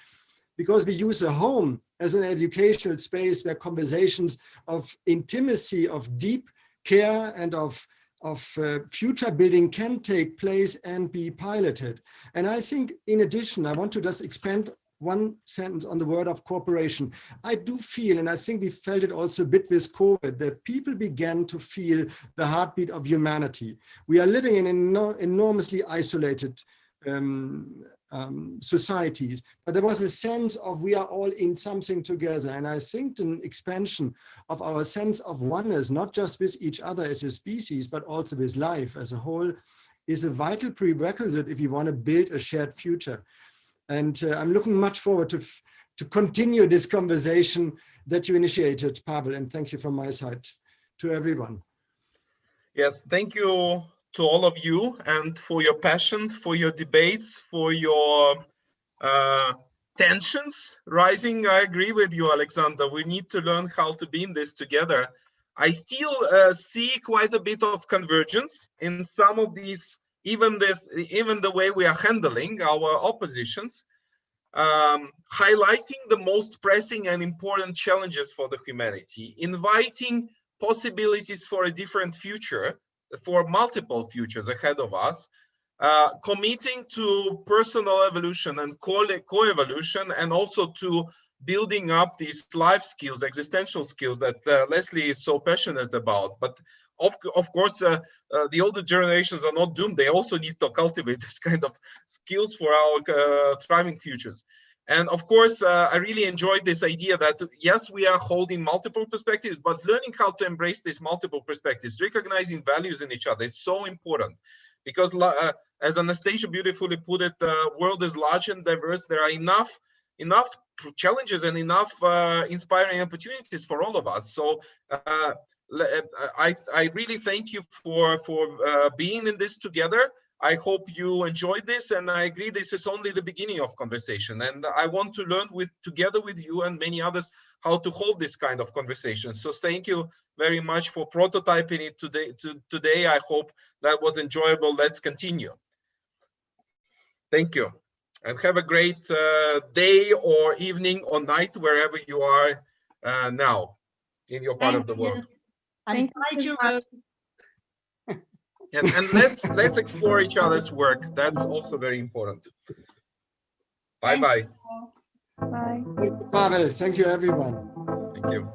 because we use a home as an educational space where conversations of intimacy, of deep care, and of future building can take place and be piloted. And I think, in addition, I want to just expand one sentence on the word of cooperation. I do feel, and I think we felt it also a bit with COVID, that people began to feel the heartbeat of humanity. We are living in enormously isolated societies, but there was a sense of we are all in something together. And I think an expansion of our sense of oneness, not just with each other as a species, but also with life as a whole, is a vital prerequisite if you want to build a shared future. And I'm looking much forward to continue this conversation that you initiated, Pavel, and thank you from my side to everyone. Yes, thank you to all of you, and for your passion, for your debates, for your tensions rising. I agree with you, Alexander. We need to learn how to be in this together. I still see quite a bit of convergence in some of these, even the way we are handling our oppositions, highlighting the most pressing and important challenges for the humanity, inviting possibilities for a different future, for multiple futures ahead of us, committing to personal evolution and co-evolution, and also to building up these life skills, existential skills that Leslie is so passionate about. But of course, the older generations are not doomed. They also need to cultivate this kind of skills for our thriving futures. And of course, I really enjoyed this idea that, yes, we are holding multiple perspectives, but learning how to embrace these multiple perspectives, recognizing values in each other is so important. Because as Anastasia beautifully put it, the world is large and diverse. There are enough challenges and enough inspiring opportunities for all of us. So I really thank you for being in this together. I hope you enjoyed this, and I agree this is only the beginning of conversation. And I want to learn together with you and many others how to hold this kind of conversation. So thank you very much for prototyping it today. I hope that was enjoyable. Let's continue. Thank you, and have a great day or evening or night wherever you are now in your part of the world. And bye, Jerome. Yes, and let's explore each other's work. That's also very important. Bye bye. Bye. Pavel, thank you, everyone. Thank you.